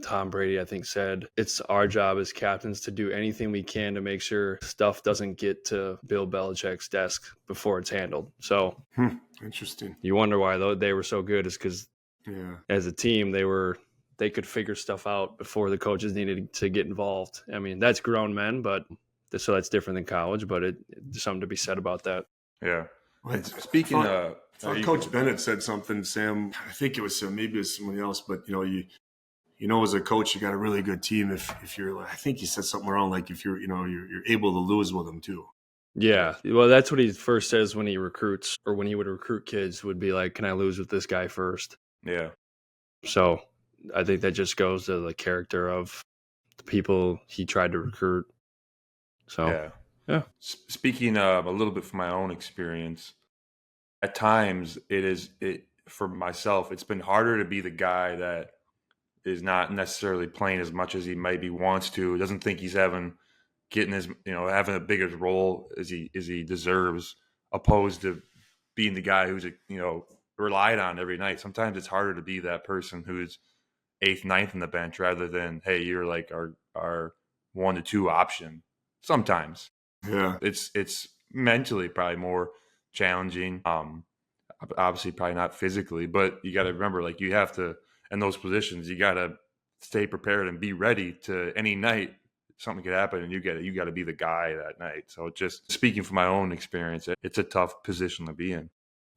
S3: Tom Brady, I think, said, it's our job as captains to do anything we can to make sure stuff doesn't get to Bill Belichick's desk before it's handled. So
S2: interesting.
S3: You wonder why they were so good, is because as a team, they could figure stuff out before the coaches needed to get involved. That's grown men, so that's different than college, but there's something to be said about that.
S1: Yeah.
S2: Well,
S1: speaking of,
S2: Coach Bennett said something, Sam. I think it was maybe it was somebody else, but as a coach, you got a really good team if you're. I think he said something around like if you're able to lose with them too.
S3: Yeah, well, that's what he first says when he recruits, or when he would recruit kids, would be like, "Can I lose with this guy first?"
S1: Yeah.
S3: So I think that just goes to the character of the people he tried to recruit. So yeah.
S1: Speaking a little bit from my own experience, at times for myself, it's been harder to be the guy that is not necessarily playing as much as he maybe wants to, doesn't think he's having a bigger role as he deserves, opposed to being the guy who's relied on every night. Sometimes it's harder to be that person who's 8th, 9th in the bench rather than, hey, you're like our 1 to 2 option. Sometimes, it's mentally probably more challenging. Obviously, probably not physically, but you got to remember, like, you have to, in those positions, you got to stay prepared and be ready to any night something could happen, and you got to be the guy that night. So just speaking from my own experience, it's a tough position to be in.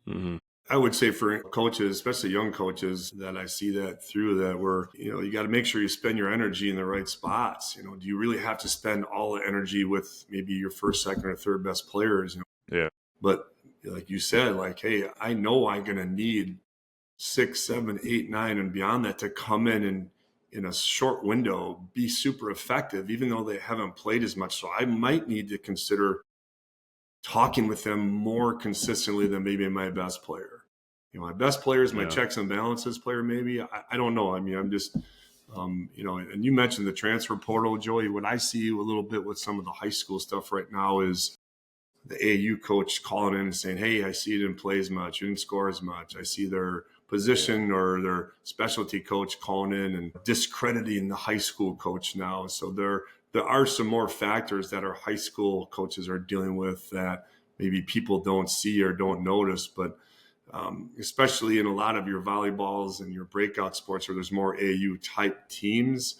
S3: Mm-hmm.
S2: I would say for coaches, especially young coaches, that I see that through that where, you got to make sure you spend your energy in the right spots. Do you really have to spend all the energy with maybe your first, second, or third best players?
S1: Yeah.
S2: But like you said, like, hey, I know I'm going to need 6, 7, 8, 9, and beyond that to come in a short window, be super effective, even though they haven't played as much. So I might need to consider talking with them more consistently than maybe my best player. My best player is my checks and balances player. Maybe I don't know. I mean, I'm just, and you mentioned the transfer portal, Joey. What I see a little bit with some of the high school stuff right now is the AAU coach calling in and saying, "Hey, I see you didn't play as much, you didn't score as much." I see their position or their specialty coach calling in and discrediting the high school coach now. So there are some more factors that our high school coaches are dealing with that maybe people don't see or don't notice, but especially in a lot of your volleyballs and your breakout sports where there's more AAU type teams,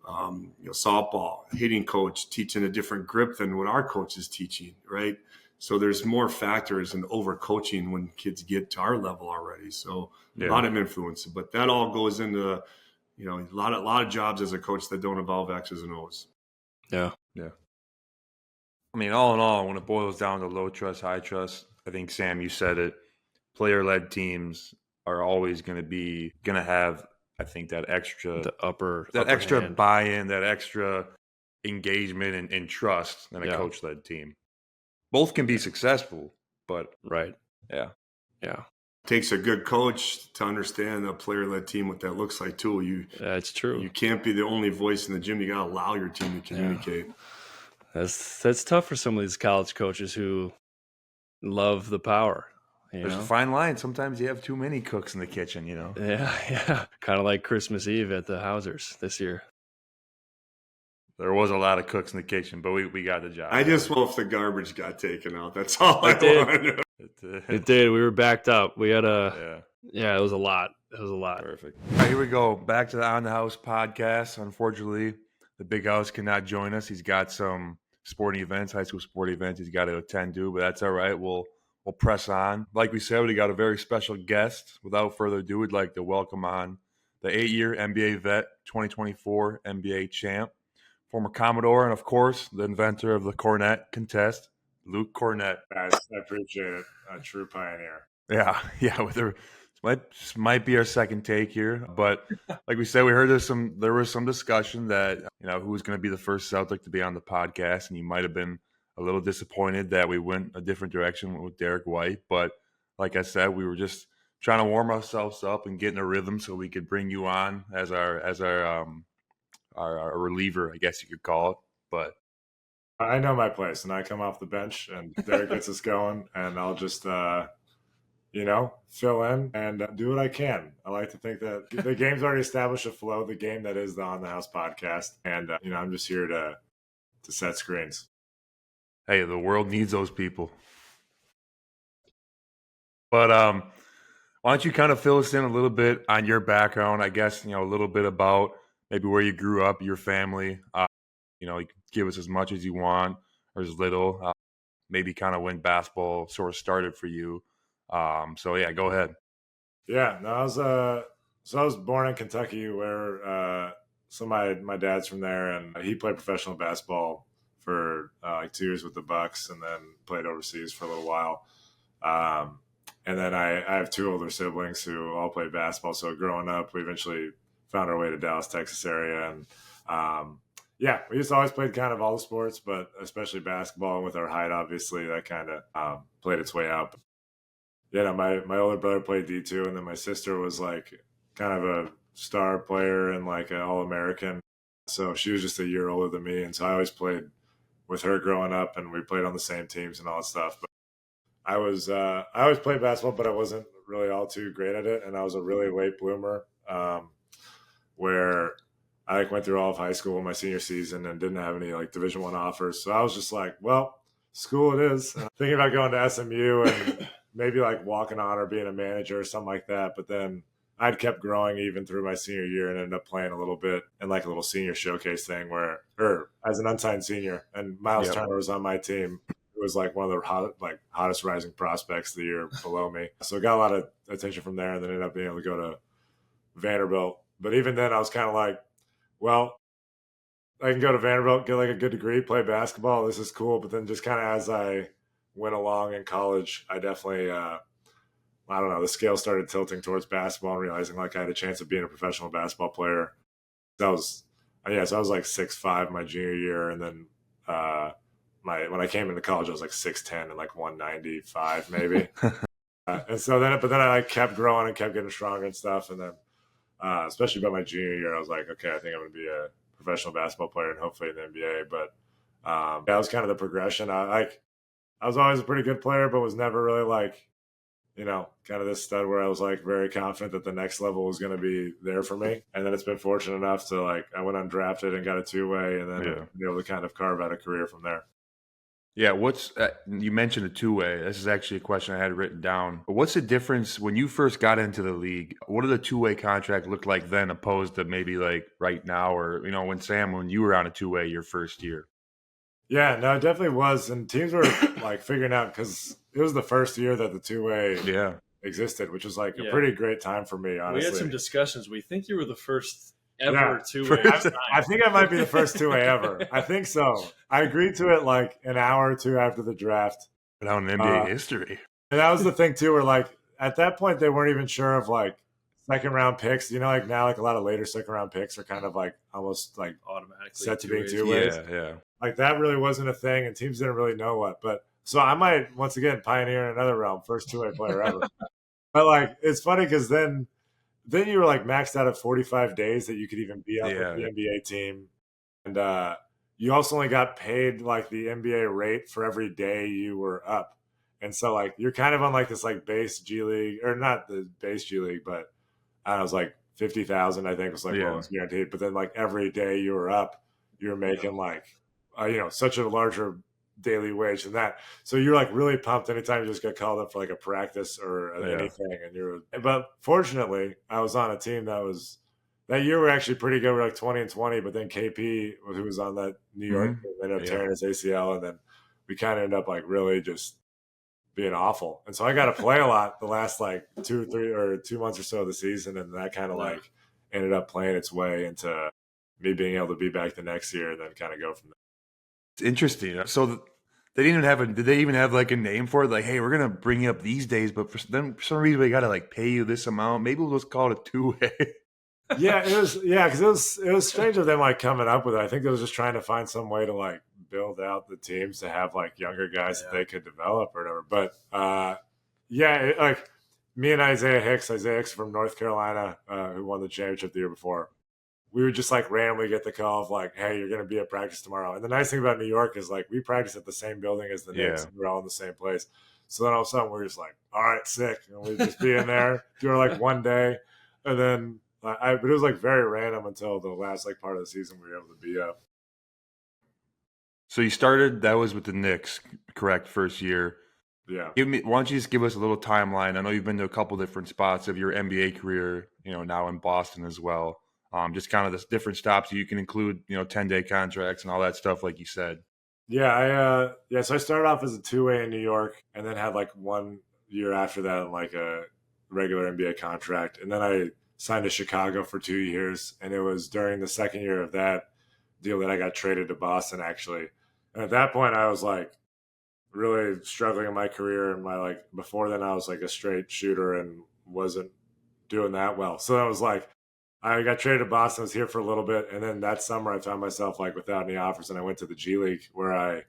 S2: softball, hitting coach teaching a different grip than what our coach is teaching, right? So there's more factors and overcoaching when kids get to our level already. So a lot of influence, but that all goes into, a lot of jobs as a coach that don't involve X's and O's.
S3: Yeah.
S1: I mean, all in all, when it boils down to low trust, high trust, I think, Sam, you said it, player-led teams are always going to have, I think, that extra
S3: hand.
S1: buy-in, that extra engagement and trust than a coach-led team. Both can be successful, but
S3: right.
S1: Yeah.
S2: It takes a good coach to understand a player-led team, what that looks like too.
S3: That's true.
S2: You can't be the only voice in the gym. You got to allow your team to communicate.
S3: That's tough for some of these college coaches who love the power.
S1: There's a fine line. Sometimes you have too many cooks in the kitchen,
S3: Yeah. Kind of like Christmas Eve at the Hausers this year.
S1: There was a lot of cooks in the kitchen, but we got the job.
S2: I just hope the garbage got taken out. That's all I want.
S3: It did. We were backed up. We had it was a lot.
S1: Perfect. All right, here we go. Back to the On the House podcast. Unfortunately, the Big House cannot join us. He's got some sporting events, high school sporting events he's got to attend to, but that's all right. We'll press on. Like we said, we got a very special guest. Without further ado, we'd like to welcome on the 8-year NBA vet, 2024 NBA champ, former Commodore, and of course, the inventor of the Kornet Contest, Luke Kornet.
S4: Guys, I appreciate it. A true pioneer.
S1: Yeah. This might be our second take here, but like we said, we heard there was some discussion that who was going to be the first Celtic to be on the podcast, and you might have been a little disappointed that we went a different direction with Derek White. But like I said, we were just trying to warm ourselves up and get in a rhythm so we could bring you on as our reliever, I guess you could call it. But
S4: I know my place, and I come off the bench, and Derek gets us going, and I'll just fill in and do what I can. I like to think that the game's already established a flow, the game that is the On the House podcast, and I'm just here to set screens.
S1: Hey, the world needs those people. But why don't you kind of fill us in a little bit on your background? I guess a little bit about maybe where you grew up, your family. You can give us as much as you want or as little. Maybe kind of when basketball sort of started for you. So yeah, go ahead.
S4: Yeah, no, I was born in Kentucky, where my dad's from there, and he played professional basketball for like 2 years with the Bucks, and then played overseas for a little while. And then I have 2 older siblings who all played basketball. So growing up, we eventually found our way to Dallas, Texas area, and we just always played kind of all the sports, but especially basketball. And with our height, obviously, that kind of played its way out. My older brother played D2, and then my sister was like kind of a star player and like an All-American. So she was just a year older than me, and so I always played with her growing up, and we played on the same teams and all that stuff. But I always played basketball, but I wasn't really all too great at it, and I was a really late bloomer, where I went through all of high school my senior season and didn't have any like Division I offers. So I was just like, well, school it is. Thinking about going to SMU and maybe like walking on or being a manager or something like that. But then I'd kept growing even through my senior year and ended up playing a little bit in like a little senior showcase thing or as an unsigned senior. And Miles Turner was on my team. It was like one of the hottest rising prospects the year below me. So got a lot of attention from there, and then ended up being able to go to Vanderbilt. But even then I was kind of like, well, I can go to Vanderbilt, get like a good degree, play basketball. This is cool. But then just kind of as I went along in college, I definitely, I don't know, the scale started tilting towards basketball and realizing like I had a chance of being a professional basketball player. So I was like 6'5" my junior year, and then when I came into college, I was like 6'10" and like 195 maybe. And so but then I like kept growing and kept getting stronger and stuff, and then especially by my junior year, I was like, okay, I think I'm going to be a professional basketball player and hopefully in the NBA. But that was kind of the progression. I was always a pretty good player, but was never really like, kind of this stud where I was like very confident that the next level was going to be there for me. And then it's been fortunate enough to like, I went undrafted and got a 2-way, and then be able to kind of carve out a career from there.
S1: Yeah, you mentioned a 2-way. This is actually a question I had written down. But what's the difference when you first got into the league? What did the 2-way contract look like then, opposed to maybe like right now, or when you were on a 2-way your first year?
S4: Yeah, no, it definitely was, and teams were like figuring out, because it was the first year that the 2-way existed, which was like a pretty great time for me. Honestly,
S3: we had some discussions. We think you were the first ever 2-way.
S4: I think I might be the first 2-way ever. I think so. I agreed to it like an hour or two after the draft.
S1: Now in NBA history.
S4: And that was the thing too, where like at that point they weren't even sure of like second round picks. Like now, like a lot of later second round picks are kind of like almost like
S3: automatically
S4: set to being 2-ways.
S1: Yeah.
S4: Like that really wasn't a thing, and teams didn't really know what. But so I might once again pioneer in another realm, first 2-way player ever. But like it's funny because then you were like maxed out at 45 days that you could even be up with the NBA team. And you also only got paid like the NBA rate for every day you were up. And so like you're kind of on like this like base G League, or not the base G League, but I don't know, it was like 50,000, I think was like what was guaranteed. But then like every day you were up, you were making like such a larger daily wage than that. So you're like really pumped anytime you just get called up for like a practice or anything. But fortunately, I was on a team that year we're actually pretty good. We're like 20-20, but then KP, who was on that New York team, ended up tearing his ACL, and then we kind of ended up like really just being awful. And so I got to play a lot the last like 2 months or so of the season, and that kind of like ended up playing its way into me being able to be back the next year and then kind of go from there.
S1: It's interesting. So they didn't even did they even have like a name for it? Like, hey, we're going to bring you up these days, but for some reason we got to like pay you this amount. Maybe we'll just call it a 2-way.
S4: Because it was strange of them like coming up with it. I think they was just trying to find some way to like build out the teams to have like younger guys that they could develop or whatever. But like me and Isaiah Hicks from North Carolina, who won the championship the year before, we would just like randomly get the call of like, hey, you're going to be at practice tomorrow. And the nice thing about New York is like we practice at the same building as the Knicks. And we're all in the same place. So then all of a sudden we're just like, all right, sick. And we'd just be in there, do it like one day. And then but it was like very random until the last like part of the season we were able to be up.
S1: So you started, that was with the Knicks, correct? First year.
S4: Yeah.
S1: Why don't you just give us a little timeline? I know you've been to a couple different spots of your NBA career, now in Boston as well. Just kind of the different stops you can include, 10-day contracts and all that stuff, like you said.
S4: Yeah, so I started off as a 2-way in New York, and then had like 1 year after that in like a regular NBA contract, and then I signed to Chicago for 2 years, and it was during the second year of that deal that I got traded to Boston, actually. And at that point, I was like really struggling in my career, and before then I was like a straight shooter and wasn't doing that well. So I was like, I got traded to Boston, was here for a little bit, and then that summer I found myself like without any offers, and I went to the G League, where I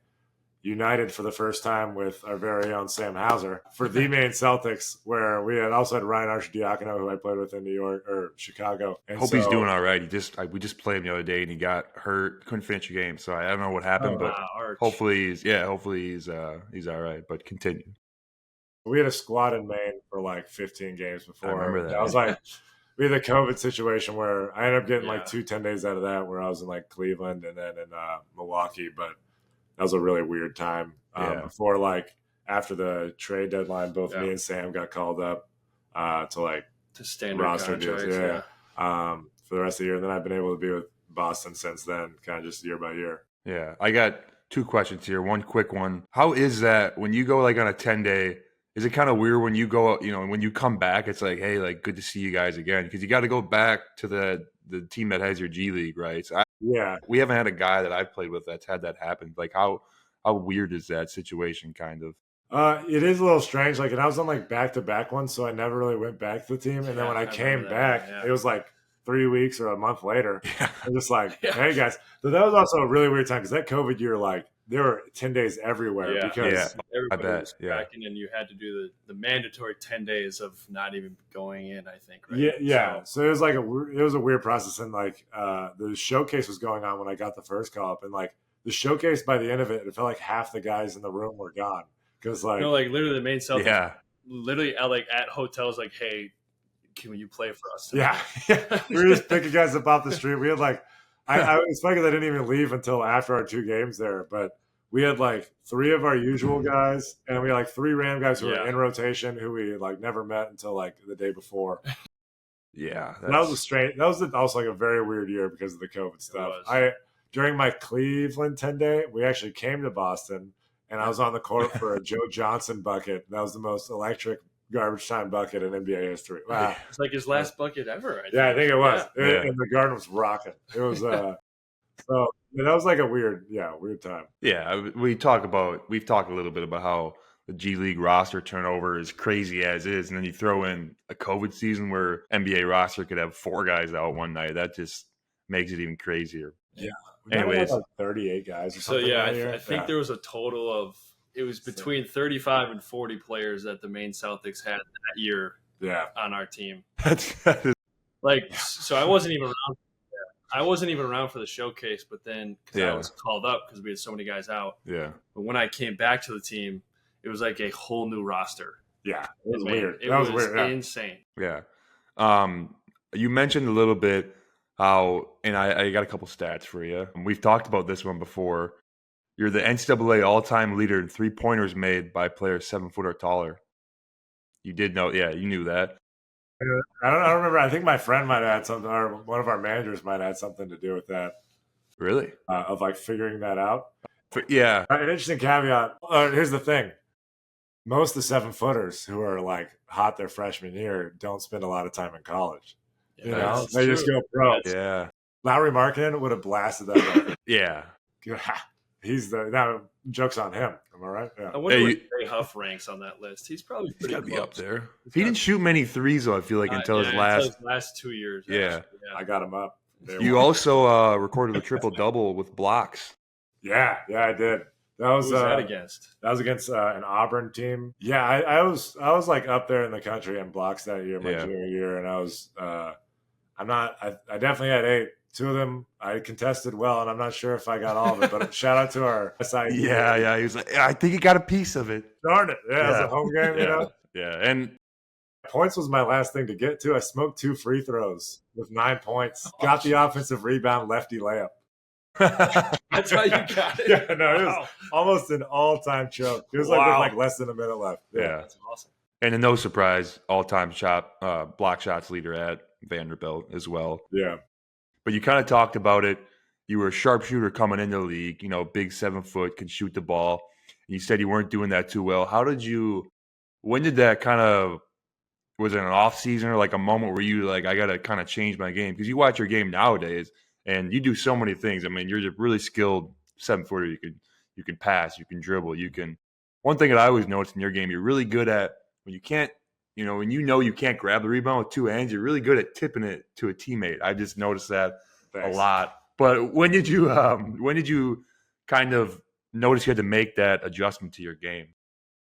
S4: united for the first time with our very own Sam Hauser for the Maine Celtics, where we had also had Ryan Arcidiacono, who I played with in New York or Chicago. And
S1: Hope he's doing all right. We just played him the other day, and he got hurt, couldn't finish a game. So I don't know what happened, but hopefully he's all right. But continue.
S4: We had a squad in Maine for like 15 games before.
S1: I remember that.
S4: I was like, we had a COVID situation where I ended up getting like 10 days out of that, where I was in like Cleveland and then in Milwaukee, but that was a really weird time. Before, like, after the trade deadline, both me and Sam got called up to
S3: standard
S4: roster deals.
S3: contracts.
S4: For the rest of the year. And then I've been able to be with Boston since then, kind of just year by year.
S1: Yeah. I got 2 questions here. One quick one. How is that when you go like on a 10-day? Is it kind of weird when you go, when you come back, it's like, hey, like, good to see you guys again? Because you got to go back to the team that has your G League, right? So we haven't had a guy that I've played with that's had that happen. Like, how weird is that situation, kind of?
S4: It is a little strange. Like, and I was on like back-to-back ones, so I never really went back to the team. And then
S3: Yeah,
S4: when I
S3: I remember
S4: came
S3: that
S4: back,
S3: one, yeah.
S4: it was like 3 weeks or a month later.
S1: Yeah.
S4: I'm just like,
S3: Yeah.
S4: hey guys. But that was also a really weird time because that COVID year, like, there were 10 days everywhere
S3: Yeah.
S4: because
S1: Yeah.
S3: Everybody
S1: bet,
S3: was
S1: yeah.
S3: cracking, and you had to do the mandatory 10 days of not even going in, I think, right?
S4: yeah.
S3: So,
S4: So it was like it was a weird process, and like the showcase was going on when I got the first call up, and like the showcase by the end of it, it felt like half the guys in the room were gone because like
S3: no, like literally the main Celtics,
S1: Yeah.
S3: literally at hotels, like, hey, can you play for us
S4: yeah,
S3: tonight?
S4: we were just picking guys up off the street. We had like I it's funny 'cause I didn't even leave until after our 2 games there, but we had like 3 of our usual guys, and we had like 3 random guys who were
S3: Yeah.
S4: in rotation who we like never met until like the day before.
S1: Yeah.
S4: That was a strange. That was also like a very weird year because of the COVID stuff.
S3: was.
S4: During my Cleveland 10-day, we actually came to Boston, and I was on the court for a Joe Johnson bucket. That was the most electric garbage time bucket in NBA history. Wow.
S3: It's like his last bucket ever.
S4: Yeah, I think it was.
S1: Yeah.
S4: And the garden was rocking. It was so yeah, that was like a weird time.
S1: Yeah, we've talked a little bit about how the G League roster turnover is crazy as is, and then you throw in a COVID season where NBA roster could have 4 guys out one night. That just makes it even crazier.
S4: Yeah.
S1: Anyways,
S4: like 38 guys or
S3: So
S4: something.
S3: yeah,
S4: that year.
S3: I think there was a total of it was between 35 and 40 players that the main Celtics had that year
S4: Yeah.
S3: on our team.
S1: that is,
S3: Like, so I wasn't even around. I wasn't even around for the showcase, but then because I
S1: Yeah.
S3: was called up because we had so many guys out.
S1: yeah.
S3: But when I came back to the team, it was like a whole new roster.
S4: Yeah. It was
S3: Man,
S4: weird.
S3: It
S4: That
S3: was
S4: weird. Yeah.
S3: insane.
S1: Yeah. You mentioned a little bit how, and I got a couple stats for you. We've talked about this one before. You're the NCAA all-time leader in 3-pointers made by players 7 foot or taller. You did know, yeah, you knew that.
S4: I don't remember. I think my friend might have had something, or one of our managers might have had something to do with that,
S1: Really?
S4: of like figuring that out.
S1: Yeah.
S4: An interesting caveat. Here's the thing: most of the 7-footers who are like hot their freshman year don't spend a lot of time in college. You know,
S1: That's
S4: they just go pro.
S1: Yeah.
S4: Lowry Markkinen would have blasted that record.
S1: Yeah.
S4: He's now. Joke's on him. Am I right? Yeah.
S3: I wonder
S1: Hey,
S3: where Trey Huff ranks on that list. He's probably
S1: He's
S3: pretty
S1: got to be
S3: close.
S1: up there. He didn't shoot many threes, though, I feel like, until his
S3: last 2 years.
S1: Yeah.
S3: Actually.
S4: I got him up.
S1: You also recorded a triple-double with blocks.
S4: Yeah, I did. That was
S3: Who was that against?
S4: That was against an Auburn team. Yeah, I was like up there in the country in blocks that year, my junior year, and I was I definitely had 8. 2 of them I contested well, and I'm not sure if I got all of it, but shout out to our SID.
S1: Yeah, he was like, I think he got a piece of it.
S4: Darn it. Yeah, it was a home game, you know?
S1: Yeah, and
S4: Points was my last thing to get to. I smoked 2 free throws with 9 points. Got the offensive rebound, lefty layup.
S3: That's how you got it.
S4: Yeah, no, it was almost an all-time choke. It was like with like less than a minute left.
S1: Yeah.
S3: That's awesome.
S1: And in no surprise, all-time block shots leader at Vanderbilt as well.
S4: Yeah.
S1: But you kind of talked about it. You were a sharpshooter coming into the league, big 7 foot, can shoot the ball. And you said you weren't doing that too well. When did that kind of, was it an off season or like a moment where you like, I got to kind of change my game? Because you watch your game nowadays and you do so many things. I mean, you're a really skilled 7-footer. You can pass, you can dribble, one thing that I always noticed in your game, you're really good at when you can't, when you can't grab the rebound with 2 hands, you're really good at tipping it to a teammate. I just noticed that a lot. But when did you kind of notice you had to make that adjustment to your game?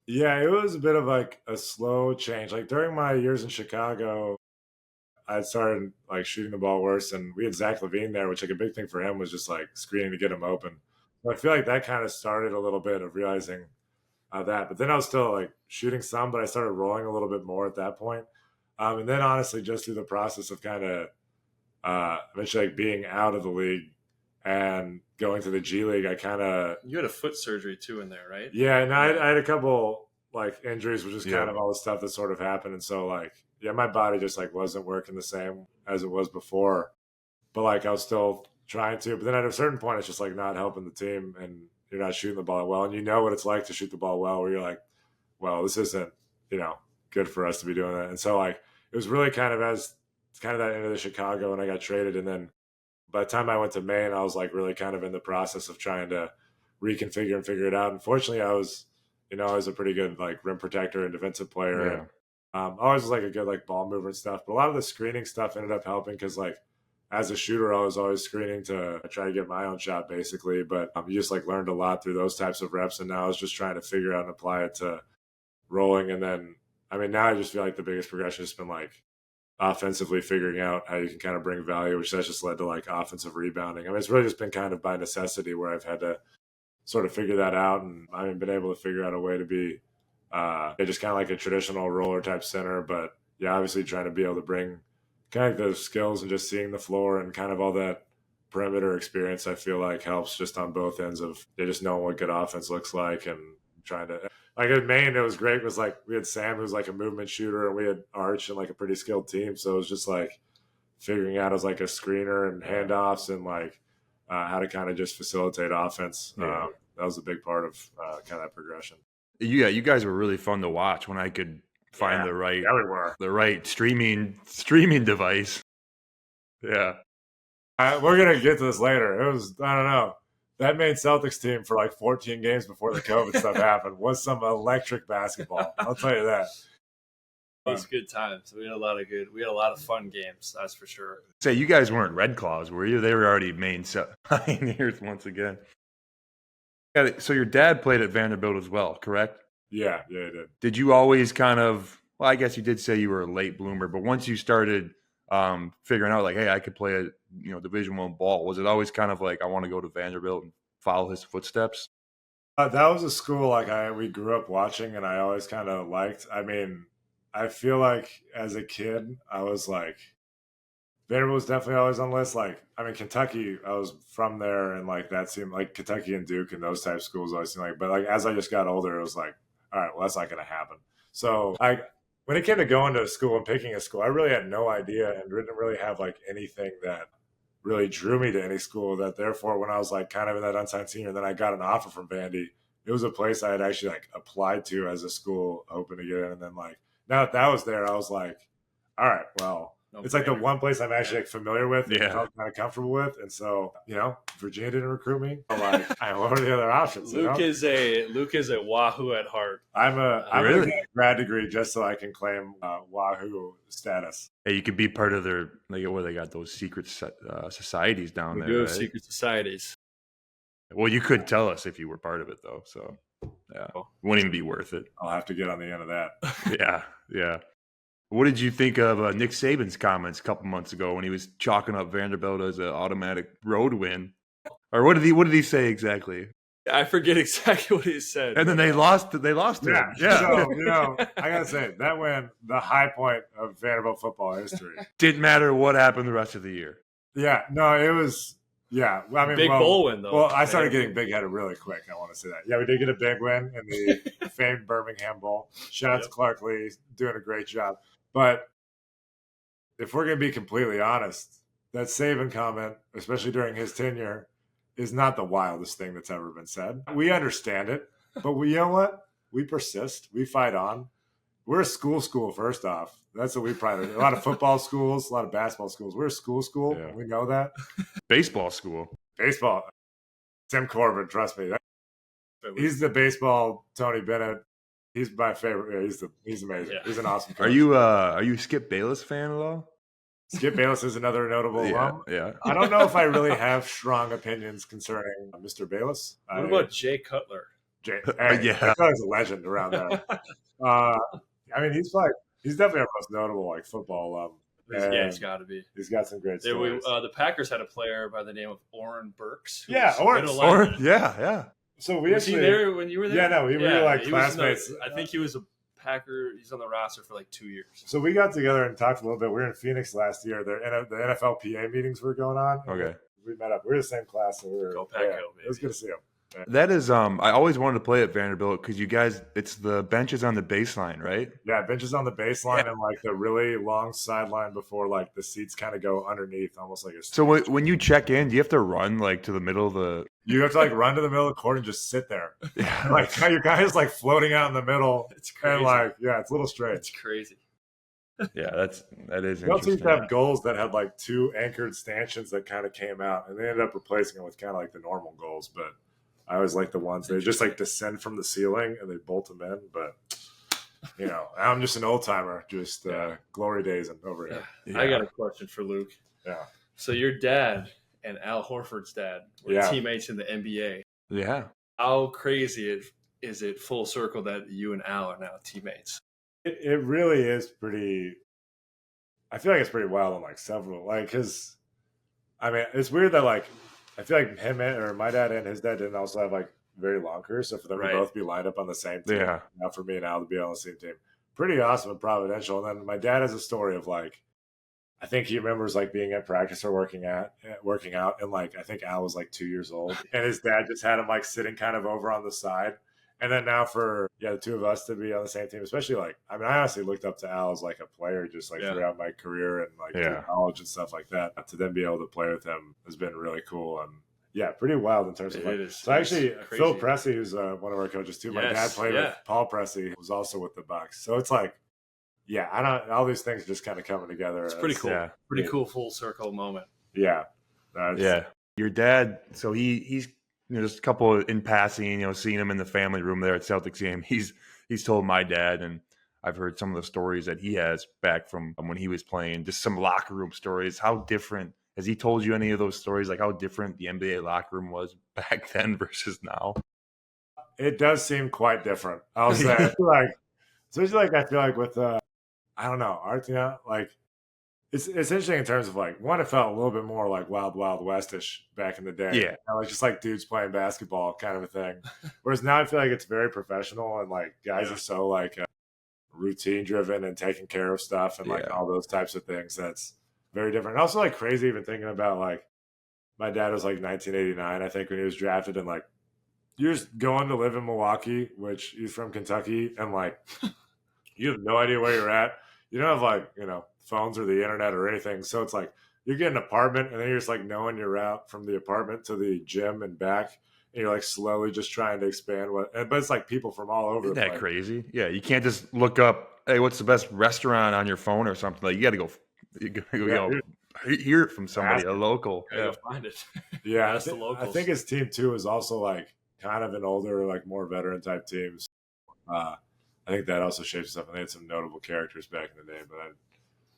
S4: Yeah, it was a bit of like a slow change. Like during my years in Chicago, I started like shooting the ball worse, and we had Zach LaVine there, which like a big thing for him was just like screening to get him open. So I feel like that kind of started a little bit of realizing that. But then I was still like shooting some, but I started rolling a little bit more at that point. And then honestly, just through the process of kind of eventually like being out of the league and going to the G League, I kind of
S3: You had a foot surgery too in there, right?
S4: yeah, and I had a couple like injuries, which is kind of all the stuff that sort of happened, and so like my body just like wasn't working the same as it was before, but like I was still trying to. But then at a certain point, it's just like not helping the team, and you're not shooting the ball well, and you know what it's like to shoot the ball well, where you're like, well, this isn't good for us to be doing that, and so like it was really kind of that end of the Chicago, and I got traded, and then by the time I went to Maine, I was like really kind of in the process of trying to reconfigure and figure it out. Unfortunately, I was always a pretty good like rim protector and defensive player.
S1: Yeah.
S4: And, always was like a good like ball mover and stuff. But a lot of the screening stuff ended up helping because like as a shooter, I was always screening to try to get my own shot basically. But you just like learned a lot through those types of reps. And now I was just trying to figure out and apply it to rolling. And then, I mean, now I just feel like the biggest progression has been like offensively figuring out how you can kind of bring value, which has just led to like offensive rebounding. I mean, it's really just been kind of by necessity where I've had to sort of figure that out. And I haven't been able to figure out a way to be just kind of like a traditional roller type center. But yeah, obviously trying to be able to bring kind of those skills and just seeing the floor and kind of all that perimeter experience, I feel like helps just on both ends of just knowing what good offense looks like and trying to like in Maine, it was great. It was like we had Sam, who was like a movement shooter, and we had Arch and like a pretty skilled team. So it was just like figuring out as like a screener and handoffs and like how to kind of just facilitate offense.
S1: Yeah.
S4: That was a big part of kind of that progression.
S1: Yeah, you guys were really fun to watch when I could find the right streaming device. Yeah.
S4: We're gonna get to this later. It was, I don't know, that Maine Celtics team for like 14 games before the COVID stuff happened was some electric basketball. I'll tell you that.
S3: It was good times. We had a lot of fun games. That's for sure.
S1: Say you guys weren't Red Claws, were you? They were already Maine Pioneers once again. So your dad played at Vanderbilt as well, correct?
S4: Yeah, he did.
S1: Did you always kind of? Well, I guess you did say you were a late bloomer, but once you started figuring out like, hey, I could play a Division I ball, was it always kind of like I want to go to Vanderbilt and follow his footsteps?
S4: That was a school like we grew up watching, and I always kind of liked. I mean, I feel like as a kid, I was like, Vanderbilt was definitely always on the list. Like, I mean, Kentucky, I was from there, and like that seemed like Kentucky and Duke and those type of schools always seemed like. But like as I just got older, it was like, all right, well, that's not going to happen. So when it came to going to a school and picking a school, I really had no idea and didn't really have like anything that really drew me to any school. That therefore, when I was like kind of in that unsigned senior, then I got an offer from Vandy. It was a place I had actually like applied to as a school, hoping to get in, and then like now that was there, I was like, all right, well. It's like the one place I'm actually like familiar with and felt kind of comfortable with. And so, Virginia didn't recruit me. I'm like, what are the other options?
S3: Luke is a Wahoo at heart.
S4: I'm
S1: really?
S4: gonna get a grad degree just so I can claim Wahoo status.
S1: Hey, you could be part of their they got those secret societies down there.
S3: We do have
S1: right?
S3: secret societies.
S1: Well, you could tell us if you were part of it though. So yeah, it wouldn't even be worth it.
S4: I'll have to get on the end of that.
S1: Yeah. What did you think of Nick Saban's comments a couple months ago when he was chalking up Vanderbilt as an automatic road win? Or what did he say exactly?
S3: I forget exactly what he said.
S1: And then they lost to him. Yeah.
S4: So, I gotta say that went the high point of Vanderbilt football history.
S1: Didn't matter what happened the rest of the year.
S4: Yeah, no, it was. Yeah, I mean,
S3: big bowl win though.
S4: Well, I started getting big headed really quick. I want to say that. Yeah, we did get a big win in the famed Birmingham Bowl. Shout out to Clark Lee, doing a great job. But if we're going to be completely honest, that Saban comment, especially during his tenure, is not the wildest thing that's ever been said. We understand it, but you know what? We persist. We fight on. We're a school, first off. That's what we pride on. A lot of football schools, a lot of basketball schools. We're a school.
S1: Yeah.
S4: We know that.
S1: Baseball school.
S4: Baseball. Tim Corbin, trust me. He's the baseball Tony Bennett. He's my favorite. Yeah, he's amazing. Yeah. He's an awesome coach.
S1: Are you a Skip Bayless fan at all?
S4: Skip Bayless is another notable alum.
S1: Yeah.
S4: I don't know if I really have strong opinions concerning Mr. Bayless.
S3: What about Jay Cutler?
S4: Jay Cutler's a legend around there. I mean, he's definitely our most notable like football alum.
S3: Yeah, he's got to be.
S4: He's got some great stories.
S3: The Packers had a player by the name of Orrin Burks.
S4: Orrin.
S1: Yeah.
S4: So
S3: was he there when you were there?
S4: Yeah, no, we were like classmates.
S3: I think he was a Packer. He's on the roster for like 2 years.
S4: So we got together and talked a little bit. We were in Phoenix last year. The NFL PA meetings were going on.
S1: Okay.
S4: We met up. We were the same class. So
S3: Go Pack Go, baby.
S4: It was good to see him.
S1: That is, I always wanted to play at Vanderbilt because you guys, it's the benches on the baseline, right?
S4: Yeah, benches on the baseline and like the really long sideline before like the seats kind of go underneath, almost like a.
S1: So when you check in, do you have to run like to the middle of the?
S4: You have to like run to the middle of the court and just sit there.
S1: Yeah,
S4: like your guy is like floating out in the middle.
S3: It's crazy.
S4: And like, yeah, it's a little strange.
S3: It's crazy.
S1: Yeah, that is.
S4: We also used to have goals that had like two anchored stanchions that kind of came out, and they ended up replacing them with kind of like the normal goals, but. I always like the ones they just like descend from the ceiling and they bolt them in. But I'm just an old timer, just glory days and over here.
S3: Yeah. I got a question for Luke.
S4: Yeah.
S3: So your dad and Al Horford's dad were teammates in the NBA.
S1: Yeah.
S3: How crazy is it full circle that you and Al are now teammates?
S4: It really is pretty. I feel like it's pretty wild on like several, like, because I mean, it's weird that like I feel like him or my dad and his dad didn't also have like very long careers, so for them to both be lined up on the same team, now for me and Al to be on the same team, pretty awesome and providential. And then my dad has a story of like, I think he remembers like being at practice or working out, and like I think Al was like 2 years old, and his dad just had him like sitting kind of over on the side. And then now for the two of us to be on the same team, especially like, I mean, I honestly looked up to Al as like a player just like throughout my career and like through college and stuff like that. To then be able to play with him has been really cool and pretty wild in terms of like. So actually, Phil Pressey, who's one of our coaches too. My dad played with Paul Pressey, who was also with the Bucks. So it's like, all these things just kind of coming together.
S3: It's pretty cool. Yeah. Pretty cool full circle moment.
S4: Yeah.
S1: Your dad, so he's just a couple in passing, seeing him in the family room there at Celtics game. He's told my dad, and I've heard some of the stories that he has back from when he was playing, just some locker room stories. How different, has he told you any of those stories, like how different the NBA locker room was back then versus now?
S4: It does seem quite different. I'll say, I feel like, especially like I feel like with, I don't know, Artia, like, it's interesting in terms of like, one, it felt a little bit more like Wild Wild Westish back in the day.
S1: Yeah.
S4: Like just like dudes playing basketball kind of a thing. Whereas now I feel like it's very professional and like guys are so like routine driven and taking care of stuff and like all those types of things. That's very different. And also like crazy even thinking about like my dad was like 1989, I think, when he was drafted, and like you're just going to live in Milwaukee, which he's from Kentucky, and like you have no idea where you're at. You don't have like, phones or the internet or anything. So it's like you get an apartment and then you're just like knowing your route from the apartment to the gym and back. And you're like slowly just trying to expand but it's like people from all over.
S1: Isn't that crazy? Yeah. You can't just look up, hey, what's the best restaurant on your phone or something. Like you got to go hear it from somebody, a local.
S3: Go find it.
S4: That's the locals. I think his team too is also like kind of an older, like more veteran type teams. I think that also shapes stuff. And they had some notable characters back in the day, but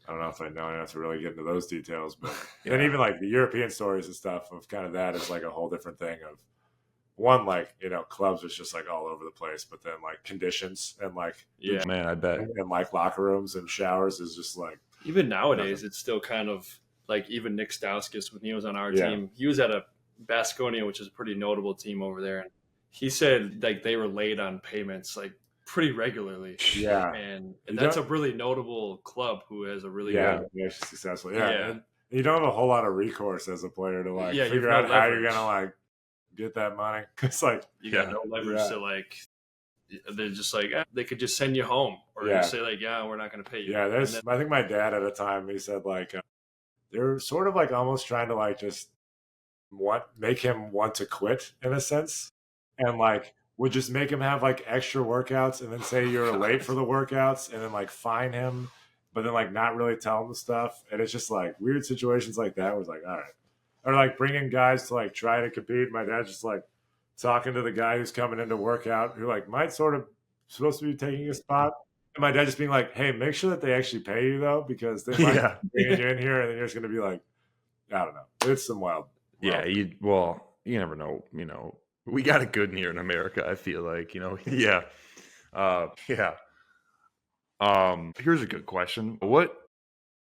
S4: I don't know if I know enough to really get into those details, but and even like the European stories and stuff of kind of that is like a whole different thing of one, like, clubs is just like all over the place, but then like conditions and like,
S1: man, I bet.
S4: And like locker rooms and showers is just like,
S3: even nowadays, it's still kind of like, even Nick Stauskas, when he was on our team, he was at a Baskonia, which is a pretty notable team over there. And he said like they were late on payments, like, pretty regularly. And that's a really notable club who has a really good
S4: successful. And you don't have a whole lot of recourse as a player to like figure out how you're gonna like get that money. Cause like
S3: you got no leverage to like, they're just like they could just send you home or just say like, we're not gonna pay you.
S4: I think my dad at a time, he said like they're sort of like almost trying to like just make him want to quit in a sense, and like would just make him have like extra workouts and then say you're late for the workouts and then like fine him, but then like not really tell him the stuff. And it's just like weird situations like that was like, all right. Or like bringing guys to like try to compete. My dad's just like talking to the guy who's coming in to work out who like might sort of supposed to be taking a spot. And my dad just being like, hey, make sure that they actually pay you though, because they might bring you in here and then you're just going to be like, I don't know. It's some wild.
S1: You never know, we got it good in here in America, I feel like, Here's a good question. What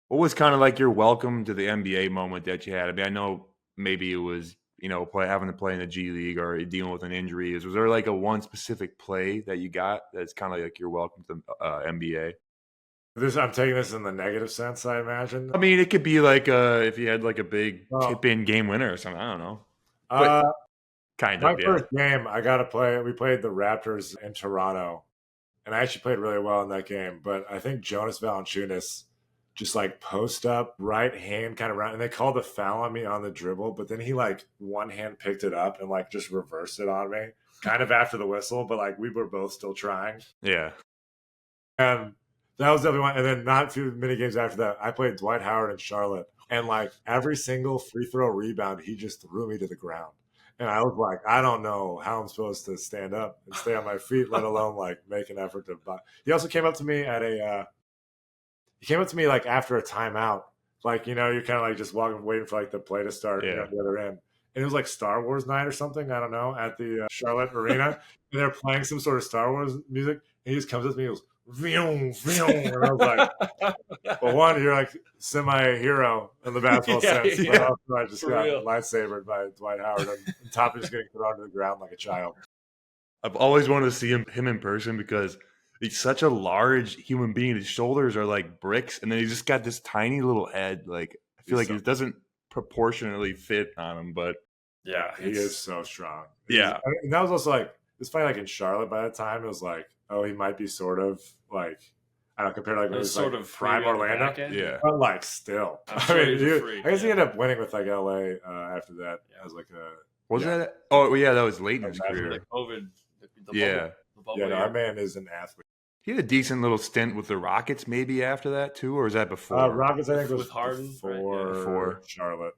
S1: was kind of like your welcome to the NBA moment that you had? I mean, I know maybe it was, having to play in the G League or dealing with an injury. Was there like a one specific play that you got that's kind of like your welcome to NBA?
S4: I'm taking this in the negative sense, I imagine.
S1: I mean, it could be like if you had like a big tip-in game winner or something. I don't know. But,
S4: my first game, I got to play. We played the Raptors in Toronto, and I actually played really well in that game. But I think Jonas Valanciunas just like post up, right hand kind of round, and they called a foul on me on the dribble. But then he like one hand picked it up and like just reversed it on me, kind of after the whistle. But like we were both still trying.
S1: Yeah,
S4: and that was definitely one. And then not too many games after that, I played Dwight Howard in Charlotte, and like every single free throw rebound, he just threw me to the ground. And I was like, I don't know how I'm supposed to stand up and stay on my feet, let alone like make an effort to buy. He also came up to me like after a timeout. Like, you're kind of like just walking, waiting for like the play to start
S1: Yeah.
S4: on the other end. And it was like Star Wars night or something. I don't know, at the Charlotte Arena. And they're playing some sort of Star Wars music. And he just comes up to me and goes, "Vroom, vroom." And I was like, well, one, you're like semi-hero in the basketball sense. But also I just got lightsabered by Dwight Howard. And top is getting thrown to the ground like a child.
S1: I've always wanted to see him in person because he's such a large human being. His shoulders are like bricks, and then he's just got this tiny little head. Like, I feel like it doesn't proportionally fit on him, but
S4: yeah, he is so strong.
S1: Yeah.
S4: And that was also like, it's funny, like in Charlotte by that time, it was like, oh, he might be sort of like, I don't know, compared to like when it was
S3: sort
S4: like
S3: of
S4: prime Orlando.
S1: Yeah.
S4: But like still.
S3: Sure
S4: I mean,
S3: freak,
S4: I guess he ended up winning with like LA after that as like a.
S1: Was that? Oh, yeah, that was late in his career.
S3: Like COVID. The bubble
S4: Yeah, no,
S3: year.
S4: our man is an athlete.
S1: He had a decent little stint with the Rockets maybe after that too, or was that before?
S4: Rockets, I think, was
S3: With Harden, right? Yeah.
S1: Before
S4: Charlotte.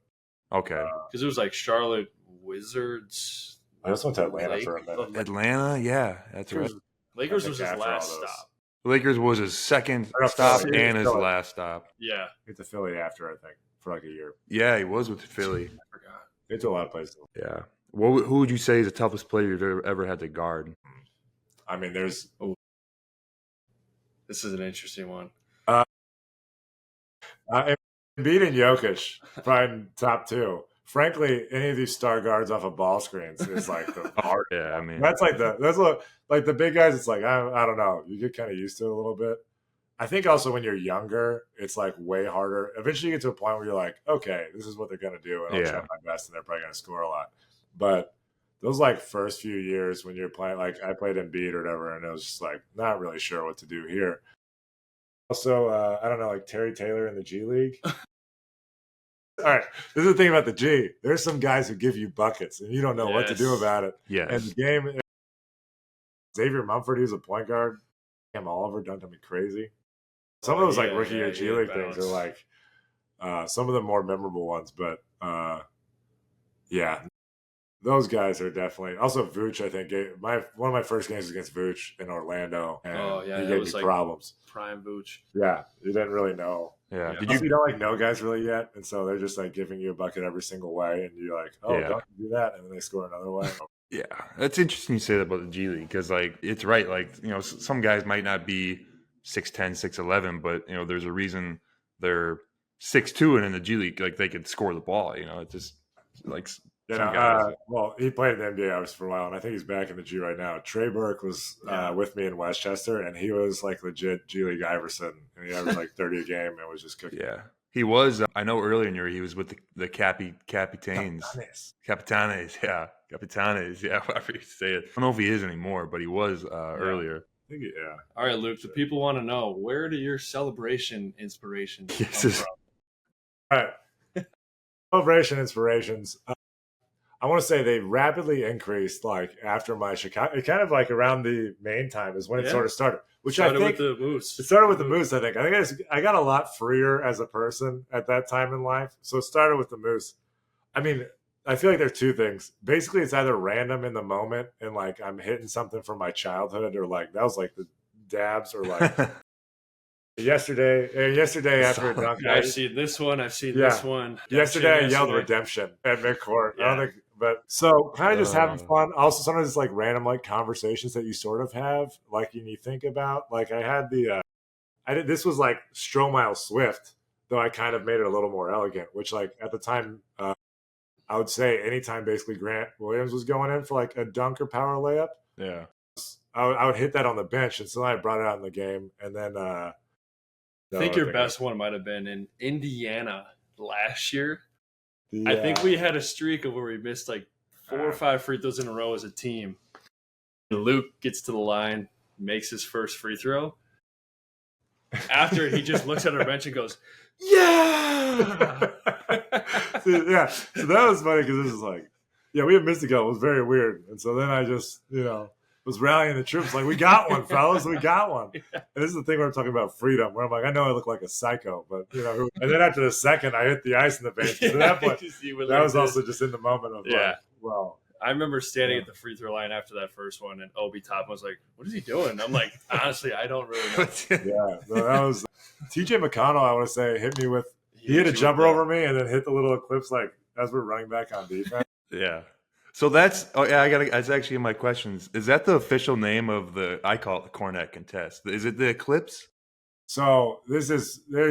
S1: Okay.
S3: Because it was like Charlotte Wizards.
S4: I just went to Atlanta for a minute.
S1: Atlanta, yeah, that's right.
S3: Lakers was his
S4: after
S3: last
S4: all those.
S3: stop.
S1: Lakers was his second
S4: Or
S1: stop
S4: Philly.
S1: and his
S4: Philly.
S1: last stop.
S3: Yeah.
S4: Went to Philly after, I think, for like a year.
S1: Yeah, he was with Philly.
S3: I forgot.
S4: Went to a lot of places.
S1: Yeah. Who would you say is the toughest player you've ever had to guard?
S4: I mean, there's
S3: This is an interesting one.
S4: Embiid and Jokic, probably top two. Frankly, any of these star guards off of ball screens is like the hard.
S1: Yeah, I mean,
S4: That's like the big guys. It's like I don't know. You get kind of used to it a little bit. I think also when you're younger, it's like way harder. Eventually, you get to a point where you're like, okay, this is what they're gonna do, and I'll try my best, and they're probably gonna score a lot. But those like first few years when you're playing, like I played Embiid or whatever, and it was just like not really sure what to do here. Also, I don't know, like Terry Taylor in the G League. All right, this is the thing about the G. There's some guys who give you buckets, and you don't know what to do about it.
S1: Yes.
S4: And the game, Xavier Mumford, he was a point guard. Cam Oliver dunked on me crazy. Some of those like rookie or G League things are like some of the more memorable ones, but yeah, those guys are definitely. Also, Vooch, I think one of my first games was against Vooch in Orlando, and he gave me problems.
S3: Prime Vooch.
S4: Yeah, you didn't really know.
S1: Yeah.
S4: Did you don't like know guys really yet, and so they're just like giving you a bucket every single way, and you're like, oh, don't do that, and then they score another way.
S1: Yeah, that's interesting you say that about the G League because, like, it's right. Like, some guys might not be 6'10", 6'11", but there's a reason they're 6'2", and in the G League, like, they could score the ball. It's just like some guys.
S4: Well, he played in the NBA obviously for a while, and I think he's back in the G right now. Trey Burke was with me in Westchester, and he was like legit G League Iverson, and he averaged like 30 a game and was just cooking.
S1: Yeah. He was. I know earlier in the year he was with the Capitanes. Capitanes, yeah. Capitanes, yeah. However you say it. I don't know if he is anymore, but he was earlier.
S4: I think
S3: All right, Luke. The people want to know, where do your celebration inspirations come from?
S4: All right. Celebration inspirations. I want to say they rapidly increased like after my Chicago. Kind of like around the main time is when it sort of started. Which I think
S3: with the Moose.
S4: It started with the Moose. I think I got a lot freer as a person at that time in life. So it started with the Moose. I mean, I feel like there's two things. Basically, it's either random in the moment and like I'm hitting something from my childhood, or like that was like the dabs, or like yesterday after a dunk.
S3: I've seen this one. I've seen this one.
S4: Yesterday I yelled redemption at midcourt.
S3: Yeah.
S4: I don't think. But so kind of just having fun. Also, sometimes it's like random like conversations that you sort of have, like and you think about. Like I had this was like Stromile Swift, though I kind of made it a little more elegant. Which like at the time, I would say anytime basically Grant Williams was going in for like a dunk or power layup, I would hit that on the bench, and so I brought it out in the game, and then
S3: I think your best one might have been in Indiana last year. I think we had a streak of where we missed like 4 or 5 free throws in a row as a team. Luke gets to the line, makes his first free throw. After he just looks at our bench and goes, "Yeah!"
S4: Yeah, so that was funny because it was like, we had missed a goal. It was very weird, and so then I just was rallying the troops like, we got one, fellas, we got one. And this is the thing where I'm talking about freedom, where I'm like, I know I look like a psycho, but and then after the second, I hit the ice in the bench. So at that point, that was also just in the moment of like, well,
S3: I remember standing at the free throw line after that first one, and Obi Toppin was like, "What is he doing?" I'm like, honestly, I don't really know.
S4: Yeah, no, that was TJ McConnell. I want to say hit me with. He hit a jumper over me and then hit the little eclipse like as we're running back on defense.
S1: Yeah. So that's that's actually in my questions. Is that the official name of I call it the Kornet Contest? Is it the Eclipse?
S4: So there's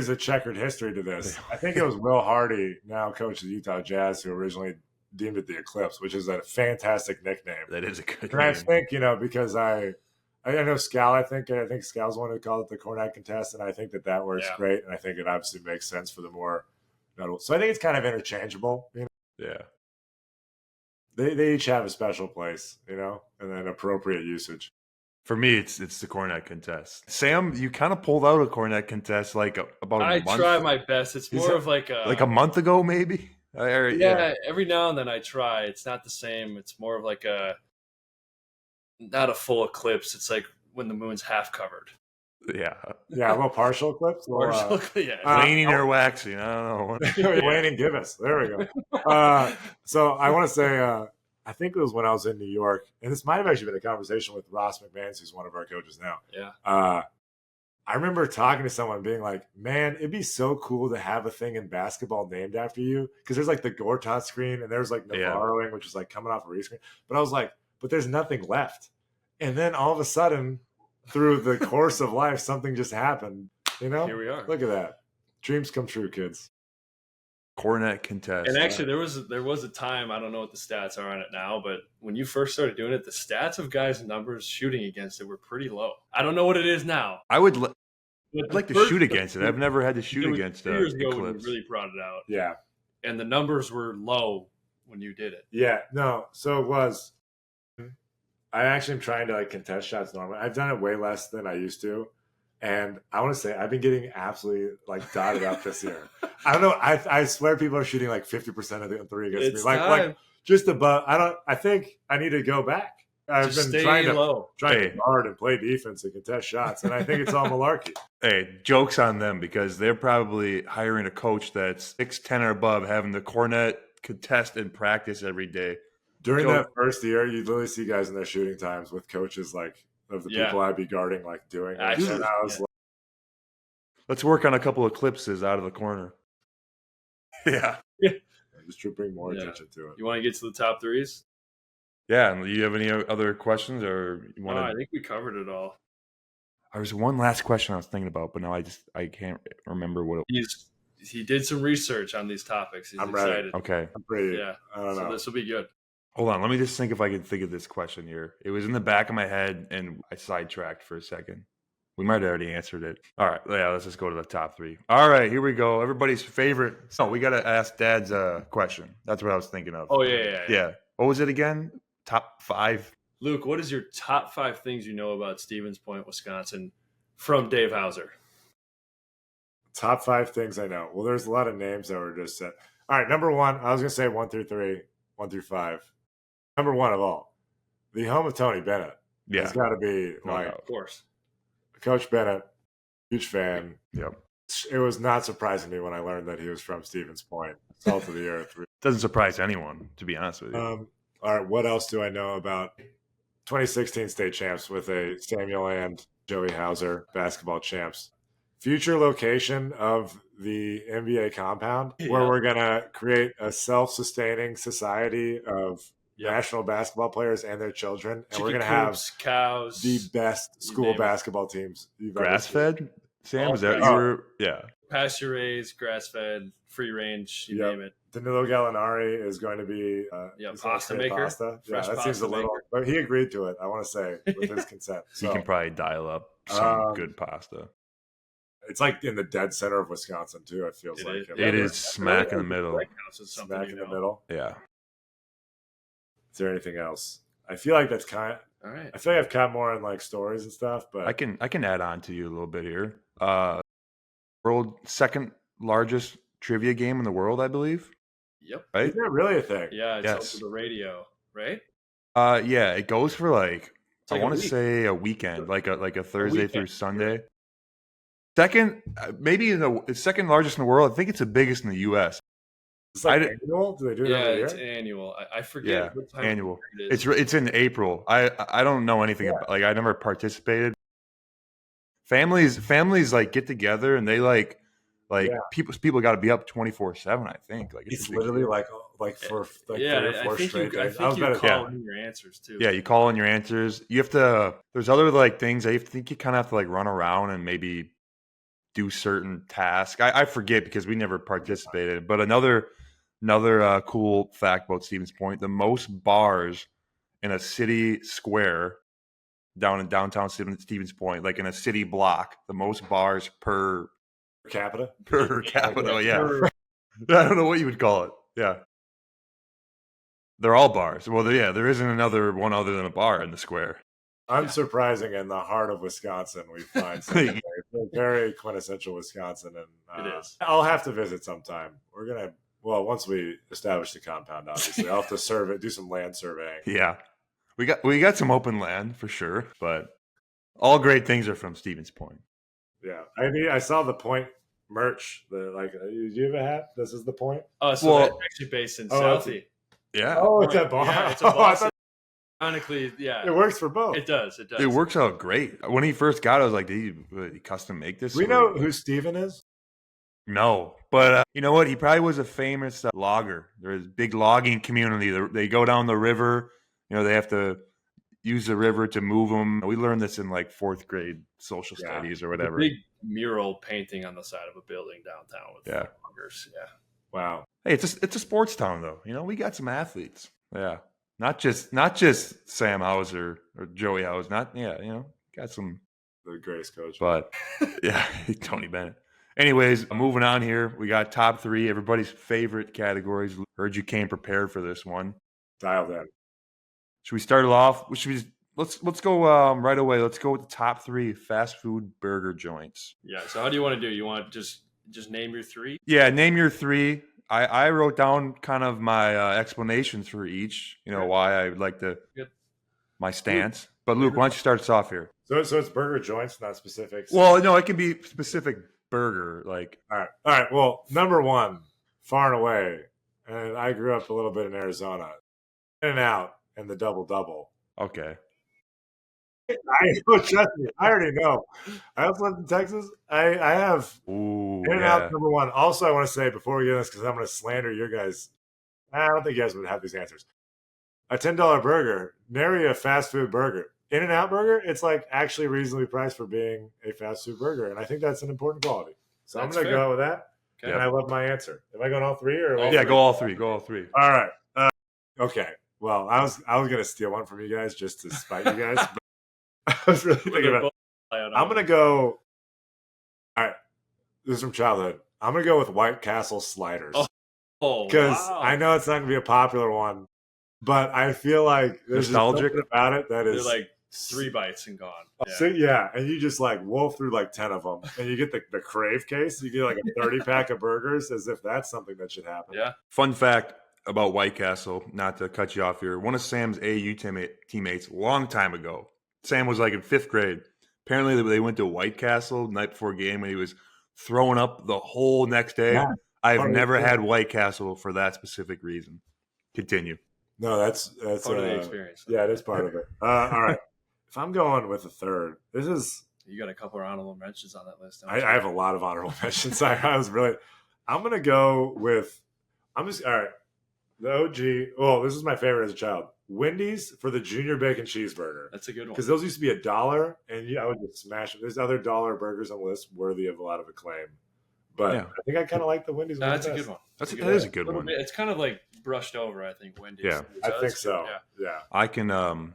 S4: a checkered history to this. I think it was Will Hardy, now coach of the Utah Jazz, who originally deemed it the Eclipse, which is a fantastic nickname.
S1: That is a good
S4: and
S1: name.
S4: I think, because I know Scal, I think Scal's the one who called it the Kornet Contest, and I think that works great, and I think it obviously makes sense for the more notable. So I think it's kind of interchangeable,
S1: Yeah.
S4: They each have a special place, and then appropriate usage.
S1: For me, it's the Kornet Contest. Sam, you kind of pulled out a Kornet Contest about a month.
S3: I try my best. It's more of like
S1: a month ago, maybe.
S3: Yeah, every now and then I try. It's not the same. It's more of like not a full eclipse. It's like when the moon's half covered.
S1: Yeah,
S4: a little partial eclipse.
S1: Waning or waxing. I don't know.
S4: Waning Gibbous. There we go. So I want to say, I think it was when I was in New York, and this might have actually been a conversation with Ross McMahon, who's one of our coaches now.
S3: Yeah.
S4: I remember talking to someone being like, man, it'd be so cool to have a thing in basketball named after you. Because there's like the Gortat screen and there's like Navarroing, which is like coming off a rescreen. But I was like, but there's nothing left. And then all of a sudden, through the course of life, something just happened.
S3: Here we are.
S4: Look at that. Dreams come true, kids.
S1: Kornet Contest.
S3: And actually, there was a time, I don't know what the stats are on it now, but when you first started doing it, the stats of guys' numbers shooting against it were pretty low. I don't know what it is now.
S1: I'd like to shoot against it. I've never had to shoot against
S3: 2 years ago
S1: Eclipse.
S3: when we really brought it out.
S4: Yeah.
S3: And the numbers were low when you did it.
S4: Yeah. No. So it was. I actually am trying to like contest shots normally. I've done it way less than I used to. And I want to say I've been getting absolutely like dotted up this year. I don't know. I swear people are shooting like 50% of the three against me. Like just above. I think I need to go back. I've
S3: just
S4: been trying to guard and play defense and contest shots, and I think it's all malarkey.
S1: Hey, joke's on them because they're probably hiring a coach that's 6'10" or above, having the Kornet Contest in practice every day.
S4: During that first year, you literally see guys in their shooting times with coaches like of the people I'd be guarding, like doing it. And I was like,
S1: let's work on a couple eclipses out of the corner. Yeah.
S4: Just to bring more attention to it.
S3: You want to get to the top threes?
S1: Yeah. And do you have any other questions, or you want to?
S3: I think we covered it all.
S1: There was one last question I was thinking about, but now I can't remember what it was.
S3: He did some research on these topics. He's excited.
S4: Ready.
S1: Okay.
S4: I'm pretty.
S3: Yeah.
S4: I don't know.
S3: So this will be good.
S1: Hold on. Let me just think if I can think of this question here. It was in the back of my head, and I sidetracked for a second. We might have already answered it. All right. Yeah, let's just go to the top three. All right. Here we go. Everybody's favorite. So we got to ask Dad's question. That's what I was thinking of.
S3: Oh, yeah.
S1: What was it again? Top 5?
S3: Luke, what is your top 5 things you know about Stevens Point, Wisconsin from Dave Hauser?
S4: Top 5 things I know. Well, there's a lot of names that were just said. All right. Number 1, I was going to say 1 through 3, 1 through 5. Number 1 of all, the home of Tony Bennett.
S1: Yeah.
S4: It's got to be
S3: of course.
S4: Coach Bennett, huge fan.
S1: Yep.
S4: It was not surprising to me when I learned that he was from Stevens Point, salt of the earth.
S1: Doesn't surprise anyone, to be honest with you.
S4: All right, what else do I know about 2016 state champs with a Samuel and Joey Hauser basketball champs? Future location of the NBA compound where we're going to create a self-sustaining society of national basketball players and their children. And we're going to have
S3: cows,
S4: the best school basketball teams you've ever seen.
S1: Grass-fed? Sam, is that your – yeah.
S3: Pasture raised, grass-fed, free range, you name it.
S4: Danilo Gallinari is going to be
S3: pasta maker.
S4: Pasta. Yeah, that seems a little – but he agreed to it, I want to say, with his consent.
S1: So, he can probably dial up some good pasta.
S4: It's like in the dead center of Wisconsin, too, it feels like.
S1: It is smack in the middle.
S4: Smack in the middle.
S1: Yeah.
S4: Is there anything else? I feel like that's kind of –
S3: all right.
S4: I feel like I've caught more in like stories and stuff, but
S1: I can add on to you a little bit here. World second largest trivia game in the world, I believe.
S3: Yep.
S1: Right?
S4: Is that really a thing?
S3: Yeah, it's over the radio, right?
S1: Yeah, it goes for like I want to say a weekend, like a Thursday through Sunday. Second, maybe it's second largest in the world. I think it's the biggest in the U.S.
S4: It's like
S1: I
S4: annual? Do they do it
S3: Yeah,
S4: every
S3: it's
S4: year?
S3: annual. I forget
S1: Yeah,
S3: what time
S1: annual.
S3: of year it is.
S1: It's in April. I don't know anything about, like, I never participated. Families like get together and they like
S4: Yeah.
S1: people got to be up 24/7. I think like
S4: It's
S1: a big
S4: literally
S1: deal.
S4: like for like
S3: Yeah,
S4: 3 or
S3: I
S4: 4
S3: think
S4: straight
S3: I
S4: days. I
S3: think
S4: was
S3: you
S4: better.
S3: call
S1: Yeah.
S3: in your answers too.
S1: Yeah, you call in your answers. You have to. There's other like things that you think you kind of have to like run around and maybe do certain tasks. I forget because we never participated. But another cool fact about Stevens Point: the most bars in a city square down in downtown Stevens Point, like in a city block, the most bars per
S4: Capita.
S1: capita. Yeah, I don't know what you would call it. Yeah, they're all bars. Well, yeah, there isn't another one other than a bar in the square.
S4: Unsurprising, in the heart of Wisconsin, we find something very quintessential Wisconsin, and
S3: It is.
S4: I'll have to visit sometime. We're gonna once we establish the compound, obviously, I'll have to survey, do some land surveying.
S1: Yeah, we got some open land for sure, but all great things are from Stevens Point.
S4: Yeah, I saw the Point merch. Do you have a hat? This is the Point.
S3: Oh, so
S1: Well-
S3: that's actually based in Southie.
S1: Yeah,
S4: Oh, it's at Boston.
S3: Yeah, it's a Boston. Ironically, yeah,
S4: It works for both.
S3: it does. It does.
S1: it works out great. When he first got it, I was like, did he custom make this?
S4: Do we know who Steven is?
S1: No, but you know what? He probably was a famous logger. There's a big logging community. They go down the river. You know, they have to use the river to move them. We learned this in like 4th grade social
S4: Yeah.
S1: studies or
S3: The
S1: whatever.
S3: big mural painting on the side of a building downtown with
S1: Yeah.
S3: loggers. Yeah.
S4: Wow.
S1: Hey, it's a sports town though. You know, we got some athletes. Yeah, not just Sam Hauser or Joey Hauser. You know, got some.
S4: The greatest coach.
S1: But yeah, Tony Bennett. Anyways, moving on here. We got top 3, everybody's favorite categories. Heard you came prepared for this one.
S4: Dialed in.
S1: Should we start it off? Let's go right away. Let's go with the top 3 fast food burger joints.
S3: Yeah. So how do you want to do? You want to just name your 3?
S1: Yeah, name your 3. I wrote down kind of my explanations for each. You know why I would like to
S3: Good.
S1: my stance. But Luke, why don't you start us off here?
S4: So it's burger joints, not specifics.
S1: Well, no, it can be specific burger. Like,
S4: All right. Well, number 1, far and away, and I grew up a little bit in Arizona. In-N-Out and the double.
S1: okay,
S4: Trust me, I already know. I also lived in Texas. I have
S1: ooh,
S4: In-N-Out
S1: yeah.
S4: number 1. Also, I want to say before we get this, because I'm going to slander your guys. I don't think you guys would have these answers. A $10 burger, nary a fast food burger. In-N-Out burger, it's like actually reasonably priced for being a fast food burger, and I think that's an important quality. So
S3: That's
S4: I'm going to
S3: fair.
S4: go with that,
S3: Okay.
S4: and I love my answer. Am I going all 3 or?
S3: All
S1: Yeah,
S3: three.
S1: go all 3. Go all 3.
S4: All right. Okay. Well, I was going to steal one from you guys just to spite you guys. But I was really thinking about. I'm going to go. All right. This is from childhood. I'm going to go with White Castle sliders.
S3: Oh,
S4: Because
S3: wow.
S4: I know it's not going to be a popular one, but I feel like there's just
S1: Nostalgic?
S4: something about it that
S3: They're
S4: is
S3: like 3 bites and gone. Yeah.
S4: So, yeah, and you just like wolf through like 10 of them, and you get the crave case. You get like a 30-pack of burgers, as if that's something that should happen.
S3: Yeah.
S1: Fun fact about White Castle, not to cut you off here. One of Sam's AU teammates, long time ago. Sam was like in 5th grade. Apparently, they went to White Castle the night before a game, and he was throwing up the whole next day.
S4: Yeah.
S1: I've
S4: Part of
S1: never
S4: the
S1: had White Castle for that specific reason. Continue.
S4: No, that's
S3: Part of the experience.
S4: Yeah, it is part of it. All right, if I'm going with a third, this is.
S3: You got a couple of honorable mentions on that list. Don't
S4: I
S3: you?
S4: have a lot of honorable mentions. I was really. I'm gonna go with. I'm just all right. The OG. Well, this is my favorite as a child. Wendy's for the junior bacon cheeseburger.
S3: That's a good one.
S4: Because those used to be $1, and I would just smash them. There's other dollar burgers on the list worthy of a lot of acclaim. But
S1: Yeah.
S4: I think I kind of like the Wendy's one.
S3: No, that's
S4: the
S3: a
S4: best.
S3: good one.
S1: That is a good one.
S3: It's kind of like brushed over, I think, Wendy's.
S1: Yeah.
S4: I
S3: that's
S4: think
S3: good.
S4: so.
S3: Yeah.
S4: Yeah.
S1: I can.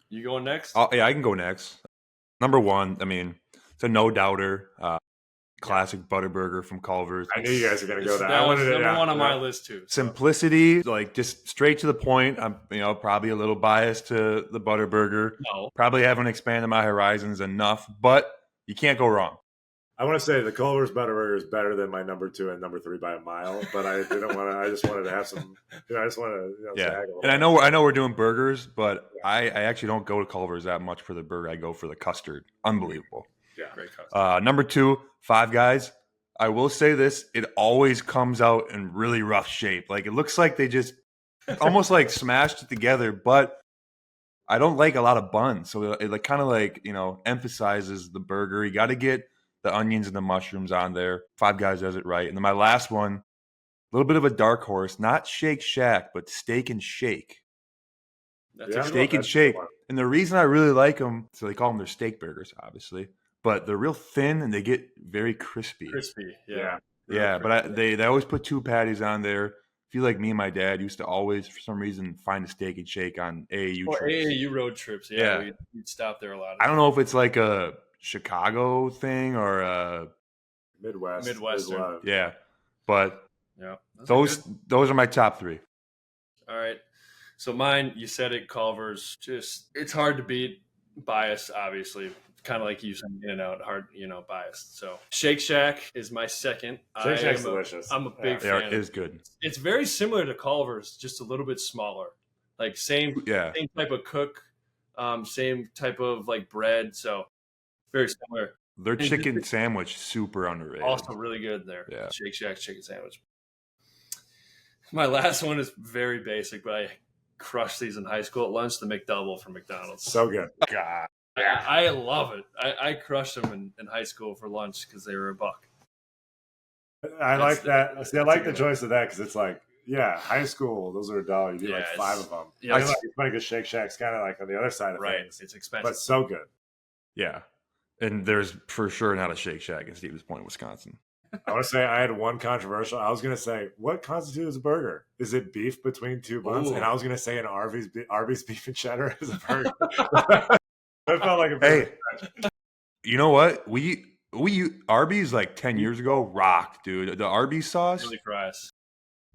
S3: You going next?
S1: I can go next. Number 1. I mean, it's a no doubter. Classic Butterburger from Culver's.
S4: I knew you guys were going to go
S3: That
S4: there. I
S3: was
S4: wanted
S3: number
S4: to,
S3: one on my
S4: yeah.
S3: list too. So.
S1: Simplicity, like just straight to the point. I'm, probably a little biased to the Butterburger.
S3: No.
S1: Probably haven't expanded my horizons enough, but you can't go wrong.
S4: I want to say the Culver's Butterburger is better than my number 2 and number 3 by a mile, but I didn't want to. I just wanted to have some. I just wanted to.
S1: Yeah,
S4: sag a little.
S1: and I know we're doing burgers, but I actually don't go to Culver's that much for the burger. I go for the custard. Unbelievable.
S3: Yeah, great custom.
S1: Number 2, Five Guys. I will say this: it always comes out in really rough shape. Like it looks like they just almost like smashed it together. But I don't like a lot of buns, so it like kind of like emphasizes the burger. You got to get the onions and the mushrooms on there. Five Guys does it right. And then my last one, a little bit of a dark horse, not Shake Shack, but Steak and Shake.
S3: That's
S4: Yeah.
S3: a good
S1: Steak
S3: one.
S1: and Shake. And the reason I really like them, so they call them their steak burgers, obviously, but they're real thin and they get very crispy.
S3: Crispy.
S4: Yeah.
S1: Yeah, but they always put 2 patties on there. I feel like me and my dad used to always, for some reason, find a Steak and Shake on AAU
S3: Or
S1: trips.
S3: AAU road trips.
S1: Yeah.
S3: We'd stop there a lot.
S1: I don't know if it's like a Chicago thing or
S4: Midwest.
S3: Midwestern.
S4: There's a lot of-
S1: yeah, but
S3: Yeah. Those are good.
S1: those are my top 3.
S3: All right. So mine, you said it, Culver's. Just it's hard to beat. Biased, obviously. Kind of like you said, in and out, hard, biased. So Shake Shack is my second.
S4: Shake Shack's delicious.
S3: I'm a big
S1: They are,
S3: fan.
S1: it is good.
S3: It's very similar to Culver's, just a little bit smaller. Like same type of cook, same type of like bread. So very similar.
S1: Their chicken sandwich super underrated.
S3: Also really good there.
S1: Yeah.
S3: Shake Shack's chicken sandwich. My last one is very basic, but I crushed these in high school at lunch. The McDouble from McDonald's.
S4: So good.
S1: God.
S3: I love it. I crushed them in high school for lunch because they were $1.
S4: I like that. See, I like the
S3: good
S4: choice of that because it's like, yeah, high school, those are $1. You do like
S3: Yeah,
S4: 5 of them.
S3: yeah,
S4: It's funny because Shake Shack's kind of like on the other side of
S3: right.
S4: things,
S3: It's expensive.
S4: but so good.
S1: Yeah. And there's for sure not a Shake Shack in Stevens Point, Wisconsin.
S4: I want to say I had one controversial. I was going to say, what constitutes a burger? Is it beef between 2 buns?
S3: Ooh.
S4: And I was going to say an Arby's beef and cheddar is a burger. That felt like a
S1: Hey,
S4: burger.
S1: you know what? We Arby's like 10 years ago rocked, dude. The Arby's sauce,
S3: Really fries.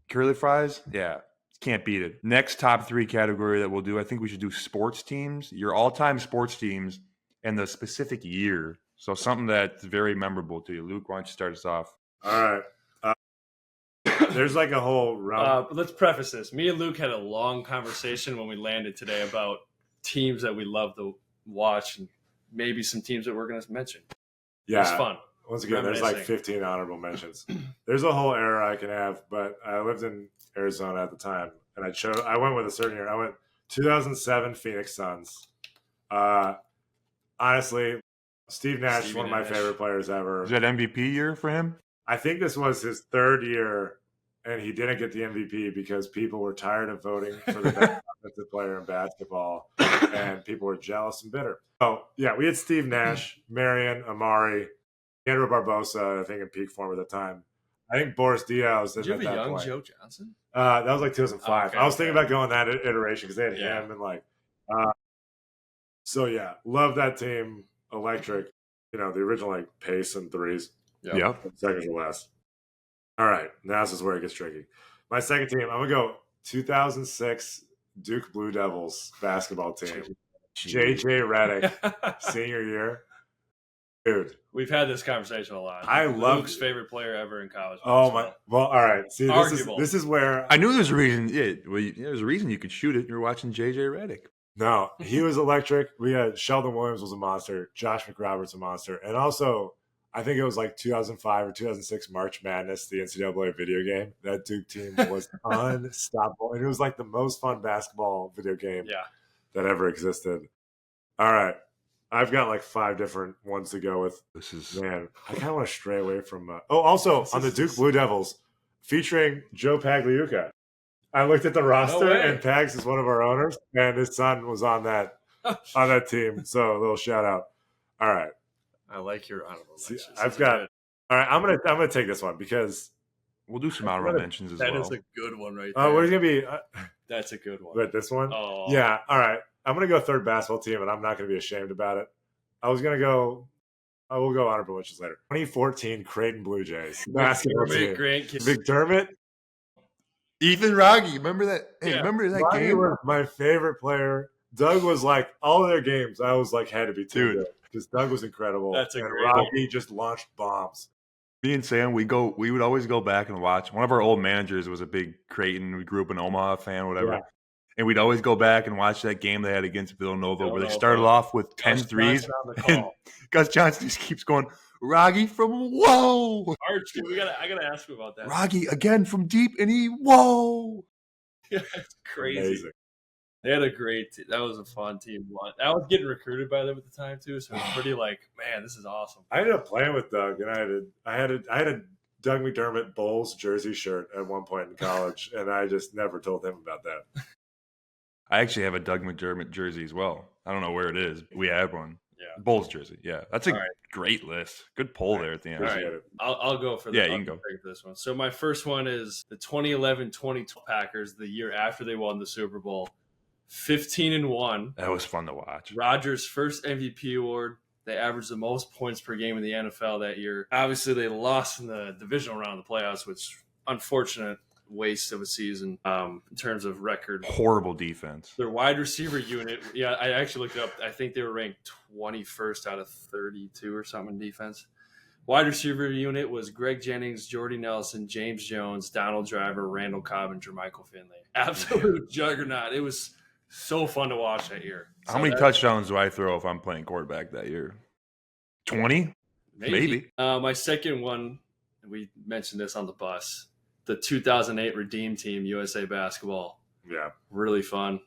S1: curly fries, yeah, can't beat it. Next top 3 category that we'll do, I think we should do sports teams, your all-time sports teams, and the specific year. So something that's very memorable to you. Luke, why don't you start us off?
S4: All right. There's like a whole realm.
S3: Let's preface this. Me and Luke had a long conversation when we landed today about teams that we love to watch and maybe some teams that we're going to mention. It was
S4: Yeah.
S3: fun.
S4: Once again, there's like
S3: Reminiscing.
S4: 15 honorable mentions. There's a whole era I can have, but I lived in Arizona at the time, and I went with a certain year. I went 2007 Phoenix Suns. Honestly, Steve Nash is one of my favorite players ever.
S1: Was that MVP year for him?
S4: I think this was his 3rd year, and he didn't get the MVP because people were tired of voting for the best offensive player in basketball, and people were jealous and bitter. Oh, yeah, we had Steve Nash, Marion, Amari, Andrew Barbosa, I think in peak form at the time. I think Boris Diaz
S3: Did
S4: at
S3: you have a
S4: that
S3: young
S4: point.
S3: Joe Johnson?
S4: That was like 2005.
S3: Okay,
S4: I was thinking
S3: okay.
S4: about going that iteration because they had
S3: Yeah.
S4: him and like. So yeah, love that team. Electric, the original like pace and threes.
S1: Yep.
S4: Seconds or less. All right, now this is where it gets tricky. My second team, I'm gonna go 2006 Duke Blue Devils basketball team. JJ Redick, senior year. Dude,
S3: We've had this conversation a lot.
S4: I love
S3: Luke's favorite player ever in college.
S4: oh my!
S3: basketball.
S4: Well, all right. See,
S3: Arguable.
S4: this is where
S1: I knew there's a reason. Yeah, there's a reason you could shoot it. You're watching JJ Redick.
S4: no, he was electric. We had Sheldon Williams was a monster. Josh McRoberts a monster, and also I think it was like 2005 or 2006 March Madness, the NCAA video game. That Duke team was unstoppable, and it was like the most fun basketball video game
S3: Yeah.
S4: that ever existed. All right, I've got like 5 different ones to go with.
S1: This is
S4: Man, I kind of want to stray away from. Also on the Duke Blue Devils, featuring Joe Pagliuca. I looked at the roster,
S3: way.
S4: and Pags is one of our owners, and his son was on that team. So a little shout out. All right,
S3: I like your honorable
S4: See,
S3: mentions.
S4: I've
S3: Those are
S4: got.
S3: good.
S4: All right, I'm gonna take this one because
S1: we'll do some honorable mentions as
S3: That
S1: well.
S3: is a good one right there.
S4: what is it gonna be?
S3: That's a good one.
S4: Wait, this one?
S3: Oh.
S4: Yeah. All right, I'm gonna go third basketball team, and I'm not gonna be ashamed about it. I was gonna go. I will go honorable mentions later. 2014 Creighton Blue Jays basketball team.
S3: Grant
S4: McDermott.
S1: Ethan Rogge, remember that? Hey,
S3: Yeah.
S1: remember that
S4: Rodney
S1: game?
S4: was my favorite player. Doug was like all of their games. I was like had to be
S1: Dude.
S4: tuned because Doug was incredible.
S3: That's a
S4: and
S3: great
S4: Rocky just launched bombs.
S1: Me and Sam, we would always go back and watch. One of our old managers was a big Creighton. We grew up in Omaha fan, whatever.
S4: Yeah.
S1: And we'd always go back and watch that game they had against Villanova where they started off with 10 threes. And Gus Johnson just keeps going, Raggi from whoa.
S3: I gotta ask you about that.
S1: Raggi again from deep, and he whoa.
S3: Yeah, it's crazy.
S4: Amazing.
S3: They had a great team. That was a fun team. I was getting recruited by them at the time too, so it was pretty like, man, this is awesome.
S4: I ended up playing with Doug, and I had a Doug McDermott Bulls jersey shirt at one point in college, and I just never told him about that.
S1: I actually have a Doug McDermott jersey as well. I don't know where it is. We have one.
S3: Yeah.
S1: Bulls jersey. Yeah. That's a great list. Good poll there at the end.
S3: All right. I'll go for
S1: you can go
S3: for this one. So my first one is the 2011-2012 Packers, the year after they won the Super Bowl. 15-1.
S1: That was fun to watch.
S3: Rodgers' first MVP award. They averaged the most points per game in the NFL that year. Obviously, they lost in the divisional round of the playoffs, which unfortunate waste of a season in terms of record.
S1: Horrible defense.
S3: Their wide receiver unit, I actually looked it up. I think they were ranked 21st out of 32 or something in defense. Wide receiver unit was Greg Jennings, Jordy Nelson, James Jones, Donald Driver, Randall Cobb, and Jermichael Finley. Absolute juggernaut. It was so fun to watch that year.
S1: How many touchdowns do I throw if I'm playing quarterback that year? 20? Maybe.
S3: My second one, we mentioned this on the bus, the 2008 Redeem Team, USA Basketball.
S4: Yeah.
S3: Really fun.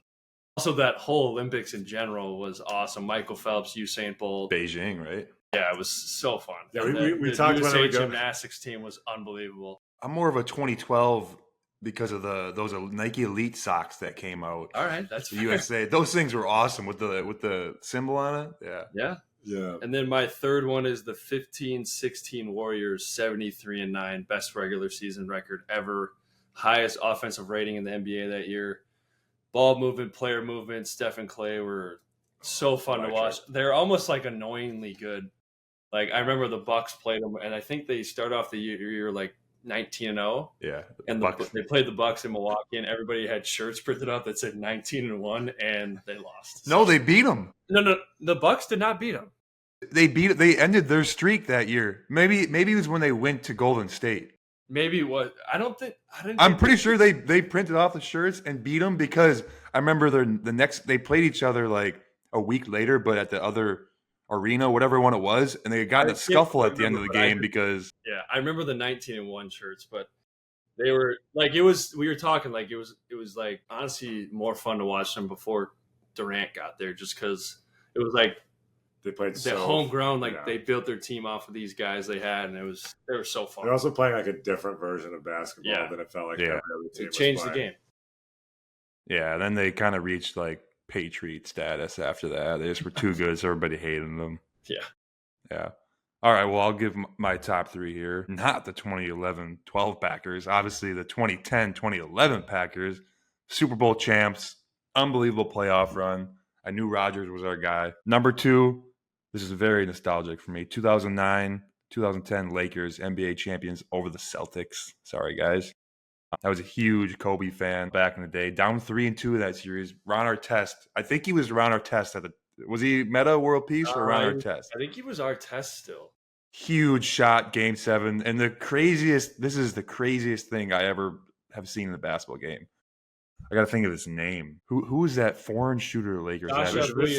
S3: Also, that whole Olympics in general was awesome. Michael Phelps, Usain Bolt.
S1: Beijing, right?
S3: Yeah, it was so fun.
S4: Yeah, we talked about it.
S3: The USA gymnastics team was unbelievable.
S1: I'm more of a 2012 because of those Nike Elite socks that came out.
S3: All right, that's
S1: the USA. Those things were awesome with the symbol on it.
S3: Yeah. And then my third one is the 15-16 Warriors, 73-9, best regular season record ever, highest offensive rating in the NBA that year. Ball movement, player movement, Steph and Clay were so fun to watch. They're almost like annoyingly good. Like I remember the Bucks played them, and I think they started off the year like 19-0.
S1: Yeah,
S3: and they played the Bucks in Milwaukee, and everybody had shirts printed up that said 19-1, and they lost.
S1: No, they beat them.
S3: No, the Bucks did not beat them.
S1: They ended their streak that year. Maybe it was when they went to Golden State.
S3: Maybe what
S1: I'm pretty sure they printed off the shirts and beat them because I remember they played each other like a week later, but at the other arena, whatever one it was, and they got in a scuffle at the end of the game because
S3: I remember the 19-1 shirts, but they were like we were talking like it was like honestly more fun to watch them before Durant got there, just because it was like
S4: they played
S3: homegrown, they built their team off of these guys they had, and they were so fun.
S4: They're also playing like a different version of basketball than it felt like every other team.
S3: It changed the game.
S1: Yeah, then they kind of reached like Patriot status after that. They just were too good, so everybody hated them. Yeah. All right, well, I'll give my top three here. Not the 2011-12 Packers. Obviously, the 2010-2011 Packers. Super Bowl champs. Unbelievable playoff run. I knew Rodgers was our guy. Number two, this is very nostalgic for me. 2009, 2010 Lakers, NBA champions over the Celtics. Sorry, guys. I was a huge Kobe fan back in the day. Down 3-2 in that series. Ron Artest. I think he was Ron Artest was he Meta World Peace or Ron Artest?
S3: I think he was Artest still.
S1: Huge shot, Game 7. And this is the craziest thing I ever have seen in a basketball game. I got to think of his name. Who is that foreign shooter Lakers?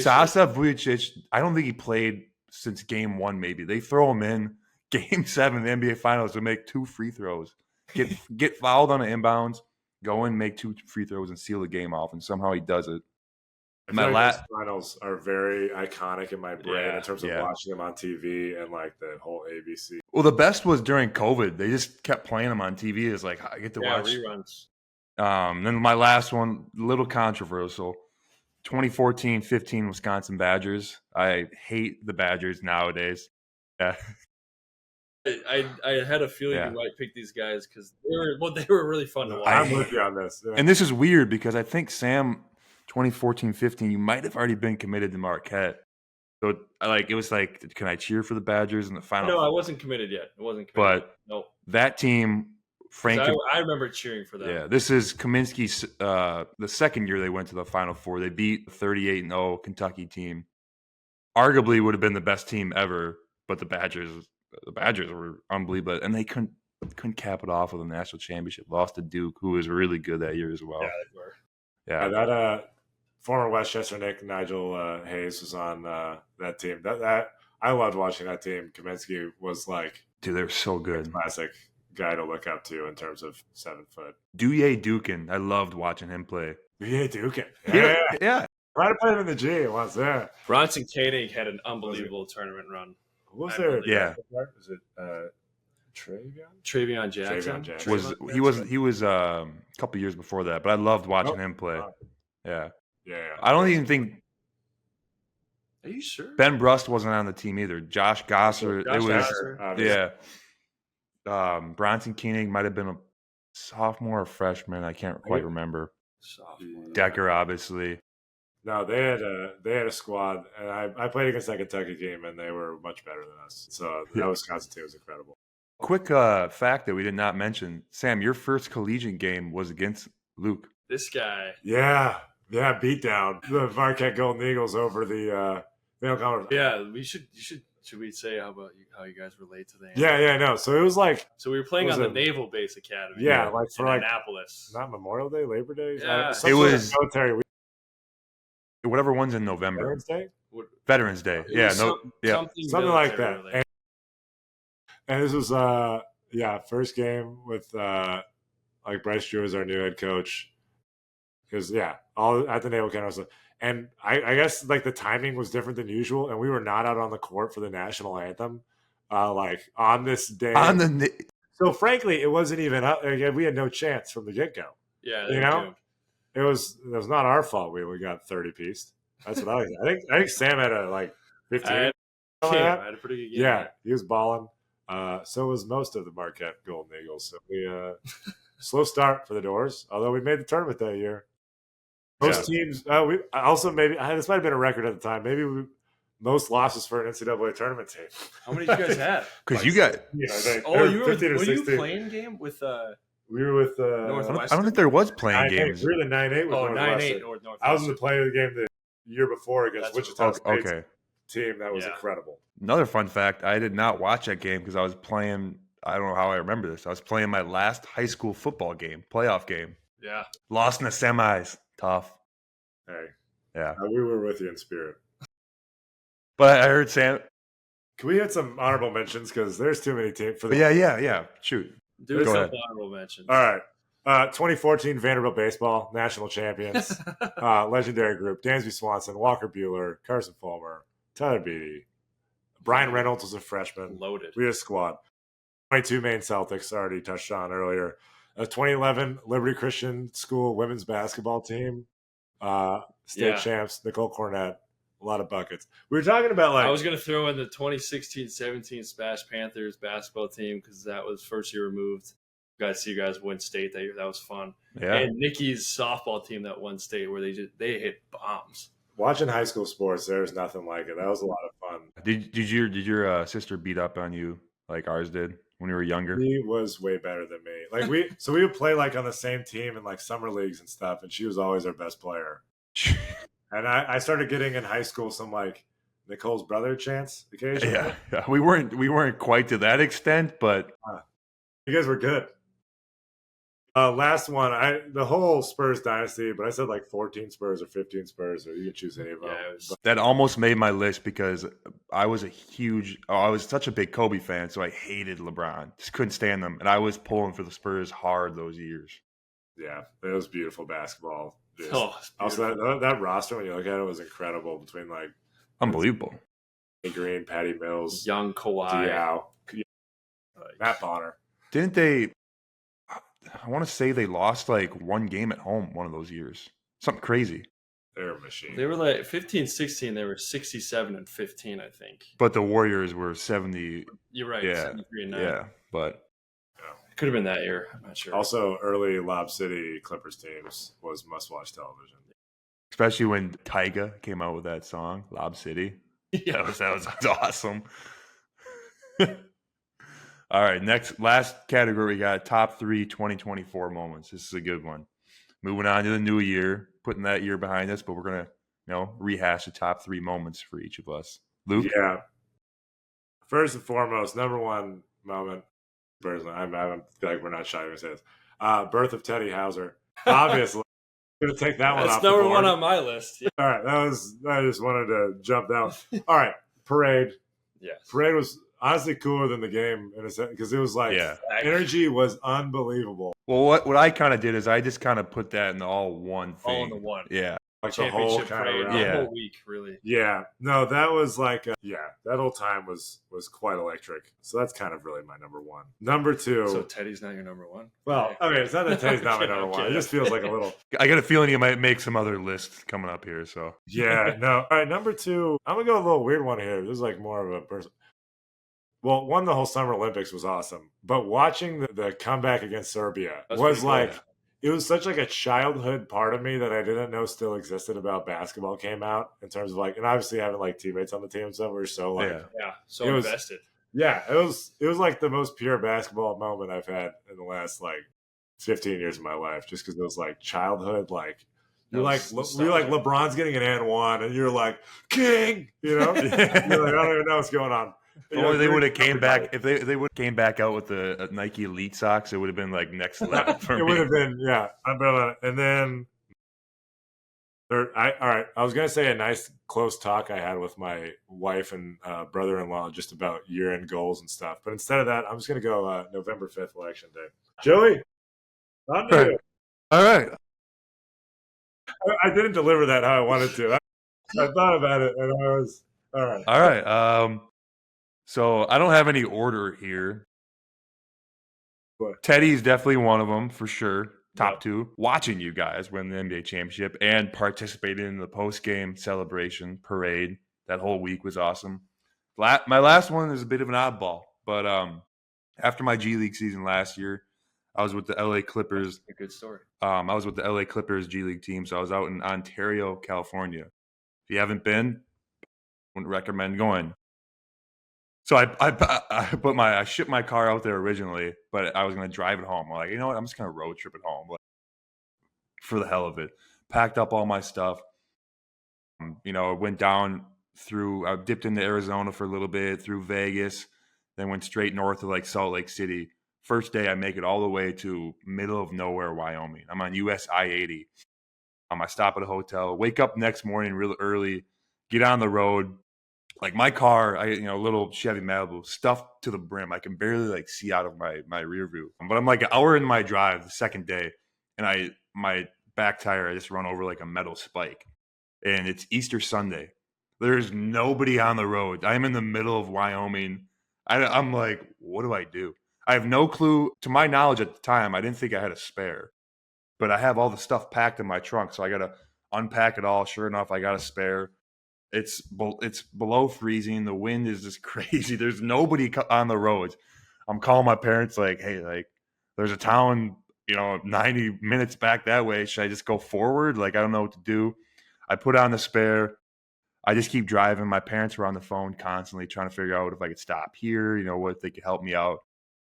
S1: Sasa Vujacic. I don't think he played since Game 1 maybe. They throw him in Game 7 in the NBA Finals to make 2 free throws. Get fouled on an inbounds, go in, make 2 free throws, and seal the game off. And somehow he does it.
S4: My last finals are very iconic in my brain in terms of watching them on TV and like the whole ABC.
S1: Well, the best was during COVID. They just kept playing them on TV. It's like I get to watch
S3: reruns.
S1: Then my last one, a little controversial. 2014-15 Wisconsin Badgers. I hate the Badgers nowadays. Yeah.
S3: I had a feeling you might pick these guys because they were really fun to watch.
S4: I'm with you on this. Yeah.
S1: And this is weird because I think Sam, 2014-15, you might have already been committed to Marquette. So it was like, can I cheer for the Badgers in the final?
S3: No, I wasn't committed yet.
S1: But that team, Frank,
S3: I remember cheering for them.
S1: Yeah, this is Kaminsky's the second year they went to the Final Four. They beat the 38-0 Kentucky team. Arguably would have been the best team ever, but the Badgers were unbelievable, and they couldn't cap it off with a national championship. Lost to Duke, who was really good that year as well.
S3: Yeah, they were.
S1: Yeah.
S4: That former Westchester Nick Nigel Hayes was on that team. That I loved watching that team. Kaminsky was like,
S1: Dude, they're so
S4: a
S1: good.
S4: classic guy to look up to in terms of 7 foot.
S1: Duye Dukin. I loved watching him play.
S4: Yeah, Dukin.
S1: Yeah.
S4: Might have played him in the G once there.
S3: Bronson Koenig had an unbelievable tournament run.
S4: Who was
S3: I
S4: there?
S3: believe.
S1: Yeah.
S4: Is it Travion?
S3: Travion Jackson.
S4: Travion Jackson.
S1: He was a couple years before that, but I loved watching him play.
S4: Wow.
S1: Yeah.
S4: Yeah.
S1: I don't even think
S3: Are you sure?
S1: Ben Brust wasn't on the team either. Josh Gosser.
S3: Josh
S1: It was
S3: Gosser,
S4: obviously.
S1: yeah. Bronson Koenig might have been a sophomore or freshman. I can't quite remember.
S3: Sophomore.
S1: Decker, obviously.
S4: No, they had a squad, and I played against that Kentucky team, and they were much better than us. So that Wisconsin team was incredible.
S1: Quick fact that we did not mention. Sam, your first collegiate game was against Luke.
S3: This guy.
S4: Yeah, beatdown. The Marquette Golden Eagles over the Vail Commerce.
S3: Yeah, should we say how you guys relate to the
S4: Yeah, no. So it was like,
S3: So we were playing
S4: Was
S3: on the
S4: it-
S3: Naval Base Academy.
S4: yeah, like for
S3: in
S4: like
S3: Annapolis.
S4: not Memorial Day, Labor Day.
S3: Yeah.
S4: Some
S1: It
S4: sort of
S1: was-
S4: military.
S1: Whatever one's in November.
S4: Veterans Day.
S1: Veterans Day.
S3: It
S1: Yeah,
S3: was
S4: Something like that.
S3: military related.
S4: And this was first game with like Bryce Drew as our new head coach. Because all at the Naval Academy. And I guess like the timing was different than usual, and we were not out on the court for the national anthem, like on this day. So frankly, it wasn't even up. Again, we had no chance from the get go.
S3: Yeah,
S4: You know? It was not our fault. We only got 30 pieced. That's what I think Sam had a like 15.
S3: I had,
S4: something like that.
S3: I had a pretty good game.
S4: Yeah, he was balling. So was most of the Marquette Golden Eagles. So we slow start for the Doors, although we made the tournament that year. Most teams. We also maybe this might have been a record at the time. Maybe most losses for an NCAA tournament team.
S3: How many did you guys have?
S1: Because you got.
S4: I think.
S3: Oh, you were
S4: 15 or
S3: were you
S4: 16.
S3: playing game with
S4: We were with
S3: Northwest?
S1: I don't think there was playing
S4: 9-8.
S1: games.
S4: We were the 9-8 with
S3: Oh,
S4: Northwestern.
S3: 9-8 or Northwestern.
S4: I was in the player of the game the year before against
S3: That's
S4: Wichita
S3: what-
S4: State's
S1: Okay.
S4: team. That was
S3: Yeah.
S4: incredible.
S1: Another fun fact, I did not watch that game because I was playing, I don't know how I remember this. I was playing my last high school football game, playoff game.
S3: Yeah.
S1: Lost in the semis. Tough.
S4: Hey,
S1: Yeah.
S4: we were with you in spirit.
S1: But I heard Sam.
S4: Can we hit some honorable mentions? Because there's too many teams for the.
S1: Yeah. Shoot.
S3: Do
S1: Go
S3: some
S1: ahead.
S3: honorable mentions.
S4: All right. 2014 Vanderbilt baseball national champions, legendary group: Dansby Swanson, Walker Bueller, Carson Fulmer, Tyler Beatty, Brian Reynolds was a freshman.
S3: Loaded.
S4: We had a squad. 22 Maine Celtics already touched on earlier. 2011 Liberty Christian School women's basketball team, state champs. Nicole Kornet, a lot of buckets. We were talking about like
S3: I was going to throw in the 2016-17 Smash Panthers basketball team because that was first year removed. Got to see you guys win state that year. That was fun.
S1: Yeah.
S3: And Nikki's softball team that won state where they hit bombs.
S4: watching high school sports. There's nothing like it. That was a lot of fun.
S1: Did your sister beat up on you like ours did when you were younger?
S4: He was way better than me. Like we would play like on the same team in like summer leagues and stuff, and she was always our best player. And I started getting in high school some like Nicole's brother chance occasionally.
S1: Yeah. We weren't quite to that extent, but
S4: You guys were good. Last one, the whole Spurs dynasty, but I said like 14 Spurs or 15 Spurs, or you can choose any of them.
S3: Yeah, it was-
S1: that almost made my list because I was such a big Kobe fan, so I hated LeBron. Just couldn't stand them, and I was pulling for the Spurs hard those years.
S4: Yeah, it was beautiful basketball. Just-
S3: Oh, it's
S4: also, that roster, when you look at it, was incredible between like
S1: Unbelievable.
S4: Green, Patty Mills,
S3: young Kawhi.
S4: Diao,
S3: Like,
S4: Matt Bonner.
S1: Didn't they? I want to say they lost like one game at home one of those years. Something crazy.
S4: They're a machine.
S3: they were like 15-16. They were 67-15, I think.
S1: But the Warriors were 70.
S3: You're right.
S1: Yeah,
S3: 73-9.
S1: Yeah, but
S3: It could have been that year. I'm not sure.
S4: Also, early Lob City Clippers teams was must-watch television.
S1: especially when Tyga came out with that song, Lob City.
S3: yeah.
S1: That was awesome. All right, last category, we got top 3 2024 moments. This is a good one. Moving on to the new year, putting that year behind us, but we're going to, rehash the top 3 moments for each of us. Luke?
S4: Yeah. First and foremost, number one moment, personally, I feel like we're not shy to say this. Birth of Teddy Hauser. Obviously, Gonna take that one
S3: That's
S4: off the
S3: number
S4: board.
S3: one on my list. Yeah.
S4: All right, I just wanted to jump down. All right, parade.
S3: Yes.
S4: Parade was honestly cooler than the game in a sense because it was like energy was unbelievable.
S1: Well, what I kind of did is I just kind of put that in all one thing.
S3: All in the one.
S1: Yeah.
S4: Like the whole
S3: Championship
S4: kind of
S3: parade,
S4: round.
S3: the whole week, really.
S4: Yeah, no, that was like, that whole time was quite electric. So that's kind of really my number one. Number two.
S3: So Teddy's not your number one?
S4: Well, okay, it's not that Teddy's not my number one. It just feels like a little.
S1: I got a feeling you might make some other lists coming up here. So
S4: yeah, no. All right, number two. I'm gonna go a little weird one here. This is like more of a person. Well, one, the whole Summer Olympics was awesome, but watching the comeback against Serbia was like. Cool. It was such like a childhood part of me that I didn't know still existed about basketball came out in terms of like, and obviously having like teammates on the team and stuff, we were so like,
S3: so invested.
S4: It was like the most pure basketball moment I've had in the last like 15 years of my life, just because it was like childhood, like you're like LeBron's getting an and one, and you're like king, you know, you're like, I don't even know what's going on.
S1: Or they would have came back if they would came back out with the Nike Elite socks. It would have been like next level for me.
S4: It would have been, and then all right. I was gonna say a nice close talk I had with my wife and brother-in-law just about year-end goals and stuff. But instead of that, I'm just gonna go November 5th, election day. Joey, on to you.
S1: All right.
S4: I didn't deliver that how I wanted to. I thought about it, and I was all right.
S1: All right. So I don't have any order here.
S4: What?
S1: Teddy's definitely one of them for sure. Top two. Watching you guys win the NBA championship and participating in the post-game celebration parade. That whole week was awesome. My last one is a bit of an oddball, but after my G League season last year, I was with the LA Clippers.
S3: A good story.
S1: I was with the LA Clippers G League team, so I was out in Ontario, California. If you haven't been, wouldn't recommend going. So I shipped my car out there originally, but I was going to drive it home. I'm like, you know what? I'm just going to road trip it home, like, for the hell of it. Packed up all my stuff. Went down through. I dipped into Arizona for a little bit, through Vegas, then went straight north to like Salt Lake City. First day, I make it all the way to middle of nowhere, Wyoming. I'm on US I-80. I stop at a hotel. Wake up next morning real early. Get on the road. Like my car, a little Chevy Malibu, stuffed to the brim. I can barely like see out of my rear view. But I'm like an hour in my drive the second day, and my back tire, I just run over like a metal spike. And it's Easter Sunday. There's nobody on the road. I'm in the middle of Wyoming. I'm like, what do I do? I have no clue. To my knowledge at the time, I didn't think I had a spare. But I have all the stuff packed in my trunk, so I got to unpack it all. Sure enough, I got a spare. It's below freezing. The wind is just crazy. There's nobody on the roads. I'm calling my parents like, hey, like there's a town, 90 minutes back that way. Should I just go forward? Like, I don't know what to do. I put on the spare. I just keep driving. My parents were on the phone constantly trying to figure out if I could stop here, what they could help me out.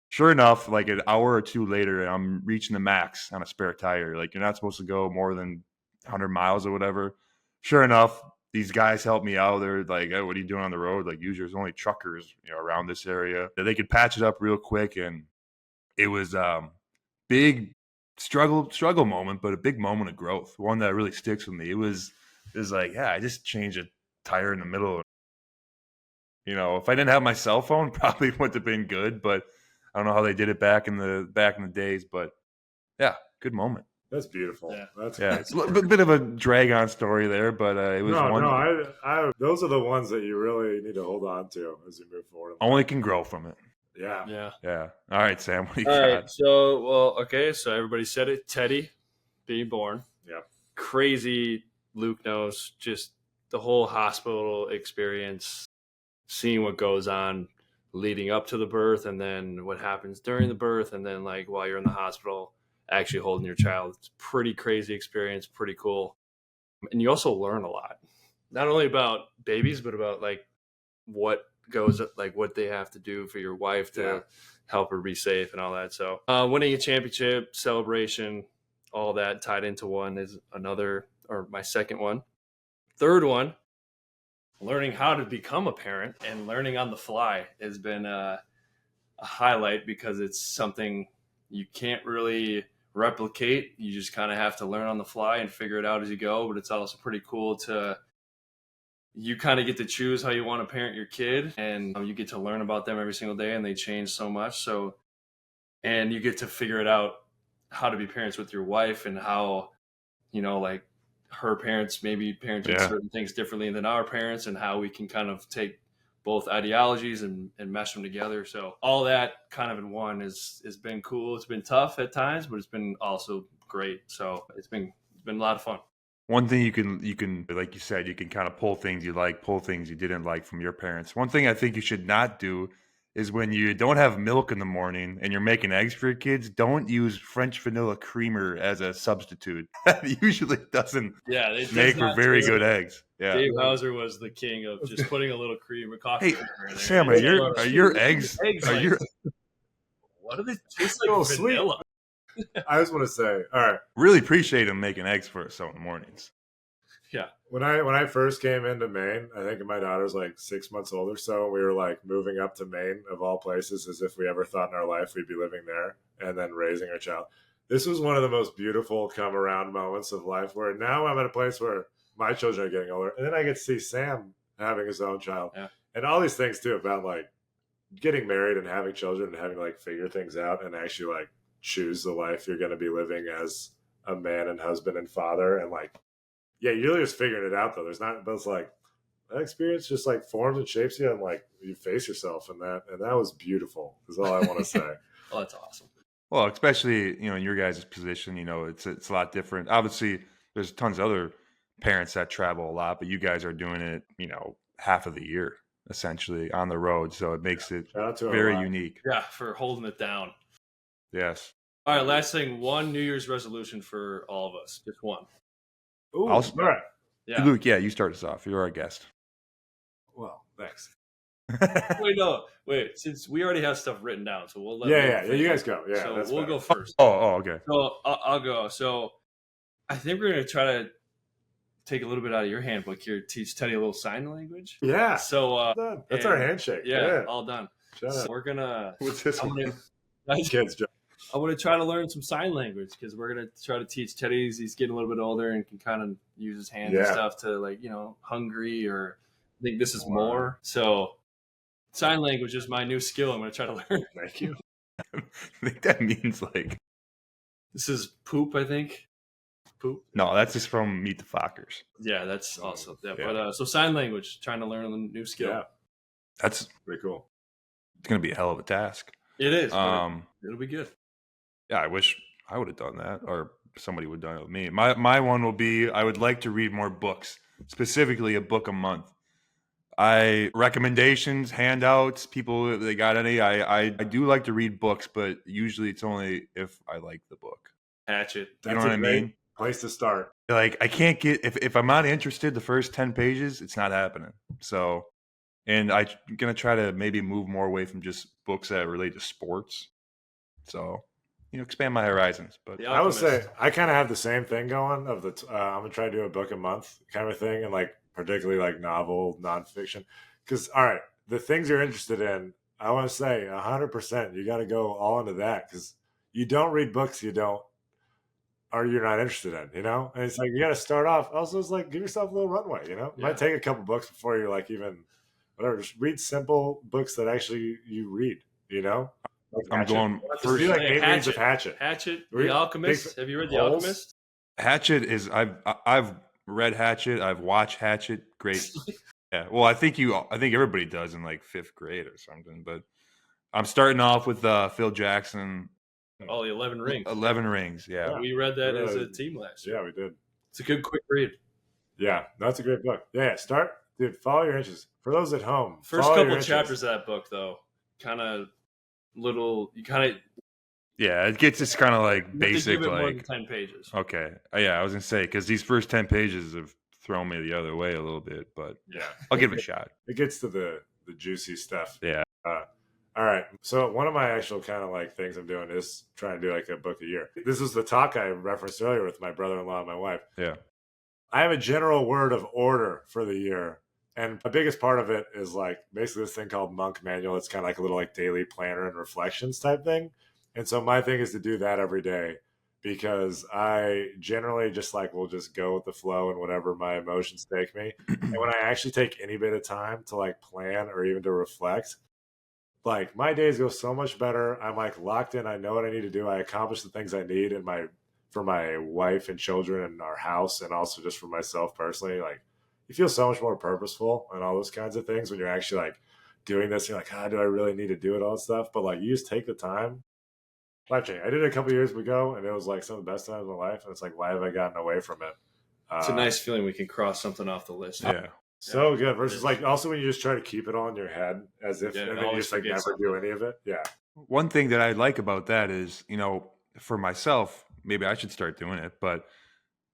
S1: Sure enough, like an hour or two later, I'm reaching the max on a spare tire. Like, you're not supposed to go more than 100 miles or whatever. Sure enough, these guys helped me out. They're like, hey, what are you doing on the road? Like, usually there's only truckers, around this area. They could patch it up real quick. And it was big struggle moment, but a big moment of growth. One that really sticks with me. It was like, I just changed a tire in the middle. If I didn't have my cell phone, probably wouldn't have been good, but I don't know how they did it back in the days, but yeah, good moment.
S4: That's beautiful.
S3: Yeah.
S1: It's a bit of a drag on story there, but it was
S4: I those are the ones that you really need to hold on to as you move forward.
S1: Only can grow from it.
S4: Yeah.
S1: All right, Sam, what do you
S3: All
S1: got?
S3: right, so everybody said it. Teddy being born.
S4: Yeah.
S3: Crazy. Luke knows just the whole hospital experience, seeing what goes on leading up to the birth, and then what happens during the birth, and then like while you're in the hospital, actually holding your child. It's pretty crazy experience, pretty cool. And you also learn a lot, not only about babies, but about like what they have to do for your wife to help her be safe and all that. So winning a championship, celebration, all that tied into one is my second one. Third one, learning how to become a parent and learning on the fly has been a highlight, because it's something you can't really replicate. You just kind of have to learn on the fly and figure it out as you go. But it's also pretty cool you kind of get to choose how you want to parent your kid, and you get to learn about them every single day, and they change so much. So, and you get to figure it out how to be parents with your wife, and how, like her parents maybe parented certain things differently than our parents, and how we can kind of take both ideologies and mesh them together. So all that kind of in one has been cool. It's been tough at times, but it's been also great. So it's been a lot of fun.
S1: One thing you can, like you said, you can kind of pull things you like, pull things you didn't like from your parents. One thing I think you should not do is when you don't have milk in the morning and you're making eggs for your kids, don't use French vanilla creamer as a substitute. That usually doesn't make for very good eggs. Yeah.
S3: Dave Hauser was the king of just putting a little cream or coffee in there.
S1: Sam, are your eggs
S3: what do they taste like? Vanilla.
S4: I just want to say, all right,
S1: really appreciate him making eggs for us in the mornings.
S3: Yeah.
S4: When I first came into Maine, I think my daughter's like 6 months old or so. We were like moving up to Maine, of all places, as if we ever thought in our life we'd be living there and then raising our child. This was one of the most beautiful come around moments of life, where now I'm at a place where my children are getting older, and then I get to see Sam having his own child, and all these things too about like getting married and having children and having to like figure things out and actually like choose the life you're going to be living as a man and husband and father. And like, yeah, you're really just figuring it out though. But it's like that experience just like forms and shapes you, and like you face yourself in that. And that was beautiful is all I want to say.
S3: Oh, that's awesome.
S1: Well, especially, in your guys' position, it's a lot different. Obviously there's tons of other parents that travel a lot, but you guys are doing it, half of the year essentially on the road. So it makes it very unique.
S3: Yeah. For holding it down.
S1: Yes.
S3: All right, last thing. One New Year's resolution for all of us. Just one.
S4: Ooh, all right.
S1: Yeah. Luke, you start us off. You're our guest.
S4: Well, thanks.
S3: Wait. Since we already have stuff written down, so we'll let
S4: you guys go. Yeah,
S3: so we'll go first.
S1: Oh, okay.
S3: So I'll go. So I think we're going to try to take a little bit out of your handbook here, teach Teddy a little sign language.
S4: Yeah.
S3: So
S4: that's our handshake.
S3: Yeah, all done.
S4: So
S3: we're going to...
S4: What's this one?
S3: Kids, I want to try to learn some sign language, because we're going to try to teach Teddy. He's getting a little bit older and can kind of use his hands and stuff to, like, hungry, or I think this is more. So sign language is my new skill I'm going to try to learn.
S4: Thank you.
S1: I think that means like...
S3: This is poop, I think. Poop?
S1: No, that's just from Meet the Fockers.
S3: Yeah, that's awesome. Yeah. But so sign language, trying to learn a new skill.
S4: Yeah.
S1: That's
S4: pretty cool.
S1: It's going to be a hell of a task.
S3: It is. It'll be good.
S1: Yeah, I wish I would have done that, or somebody would have done it with me. My one will be, I would like to read more books, specifically a book a month. Recommendations, handouts, people, they got any? I do like to read books, but usually it's only if I like the book.
S3: Hatchet.
S1: You know what I mean?
S4: Place to start.
S1: Like, I can't get, if I'm not interested the first 10 pages, it's not happening. So, and I'm going to try to maybe move more away from just books that relate to sports. So, expand my horizons. But
S4: I would say I kind of have the same thing going I'm going to try to do a book a month kind of thing. And like, particularly like novel, nonfiction. Because, all right, the things you're interested in, I want to say 100%, you got to go all into that, because you don't read books you're not interested in, And it's like, you got to start off. Also, it's like, give yourself a little runway, It might take a couple books before you're like, even whatever. Just read simple books that actually you read, Like
S1: I'm going first.
S4: Be like 8 reads of Hatchet.
S3: The Alchemist. Have you read The Alchemist?
S1: Hatchet is, I've read Hatchet. I've watched Hatchet. Great. Yeah. Well, I think everybody does in like 5th grade or something. But I'm starting off with Phil Jackson.
S3: Oh, the 11 Rings.
S1: 11 Rings. Yeah.
S3: We read that as a team last year.
S4: Yeah, we did.
S3: It's a good quick read.
S4: Yeah, that's a great book. Yeah, start, dude. Follow your interests. For those at home,
S3: first couple chapters of that book, though,
S1: yeah, it gets just kind of like basic,
S3: give it
S1: like
S3: more than 10 pages.
S1: Okay, yeah, I was gonna say, because these first 10 pages have thrown me the other way a little bit, but
S4: yeah,
S1: I'll give it a shot.
S4: It gets to the juicy stuff.
S1: Yeah.
S4: All right. So one of my actual kind of like things I'm doing is trying to do like a book a year. This is the talk I referenced earlier with my brother-in-law and my wife.
S1: Yeah.
S4: I have a general word of order for the year. And the biggest part of it is like basically this thing called Monk Manual. It's kind of like a little like daily planner and reflections type thing. And so my thing is to do that every day, because I generally just like will just go with the flow and whatever my emotions take me. And when I actually take any bit of time to like plan or even to reflect, like my days go so much better. I'm like locked in. I know what I need to do. I accomplish the things I need in for my wife and children and our house, and also just for myself personally. Like you feel so much more purposeful and all those kinds of things when you're actually like doing this. You're like, do I really need to do it? All that stuff. But like you just take the time. Life changing. I did it a couple years ago, and it was like some of the best times of my life. And it's like, why have I gotten away from it?
S3: It's a nice feeling we can cross something off the list.
S1: Yeah.
S4: So good. Versus like also when you just try to keep it all in your head as if and then you
S3: always
S4: just like
S3: forget
S4: never do any of it. Yeah.
S1: One thing that I like about that is, for myself, maybe I should start doing it, but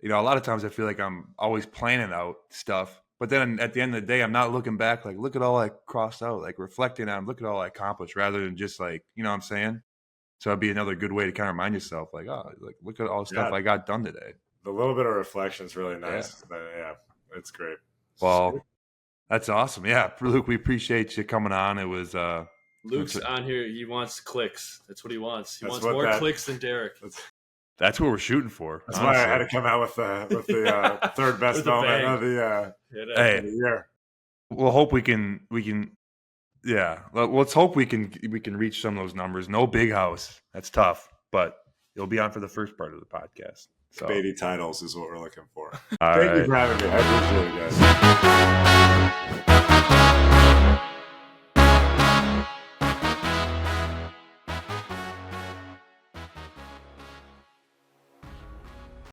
S1: a lot of times I feel like I'm always planning out stuff, but then at the end of the day, I'm not looking back, like, look at all I crossed out, like reflecting on, look at all I accomplished, rather than just like, you know what I'm saying? So it'd be another good way to kind of remind yourself, like, oh, like look at all the stuff I got done today.
S4: The little bit of reflection is really nice. Yeah, it's great.
S1: Well, that's awesome. Yeah, Luke, we appreciate you coming on. It was
S3: Luke's on here. He wants clicks. That's what he wants. He wants
S4: what
S3: more clicks than Derek.
S1: That's what we're shooting for.
S4: That's
S1: honestly.
S4: why I had to come out with the third best
S3: With a
S4: moment
S3: bang.
S4: of the year.
S1: We'll hope we can. Yeah, let's hope we can reach some of those numbers. No big house. That's tough, but you'll be on for the first part of the podcast. So
S4: Beatty titles is what we're looking for.
S1: All
S4: Thank you
S1: right.
S4: for having me. I appreciate it, guys.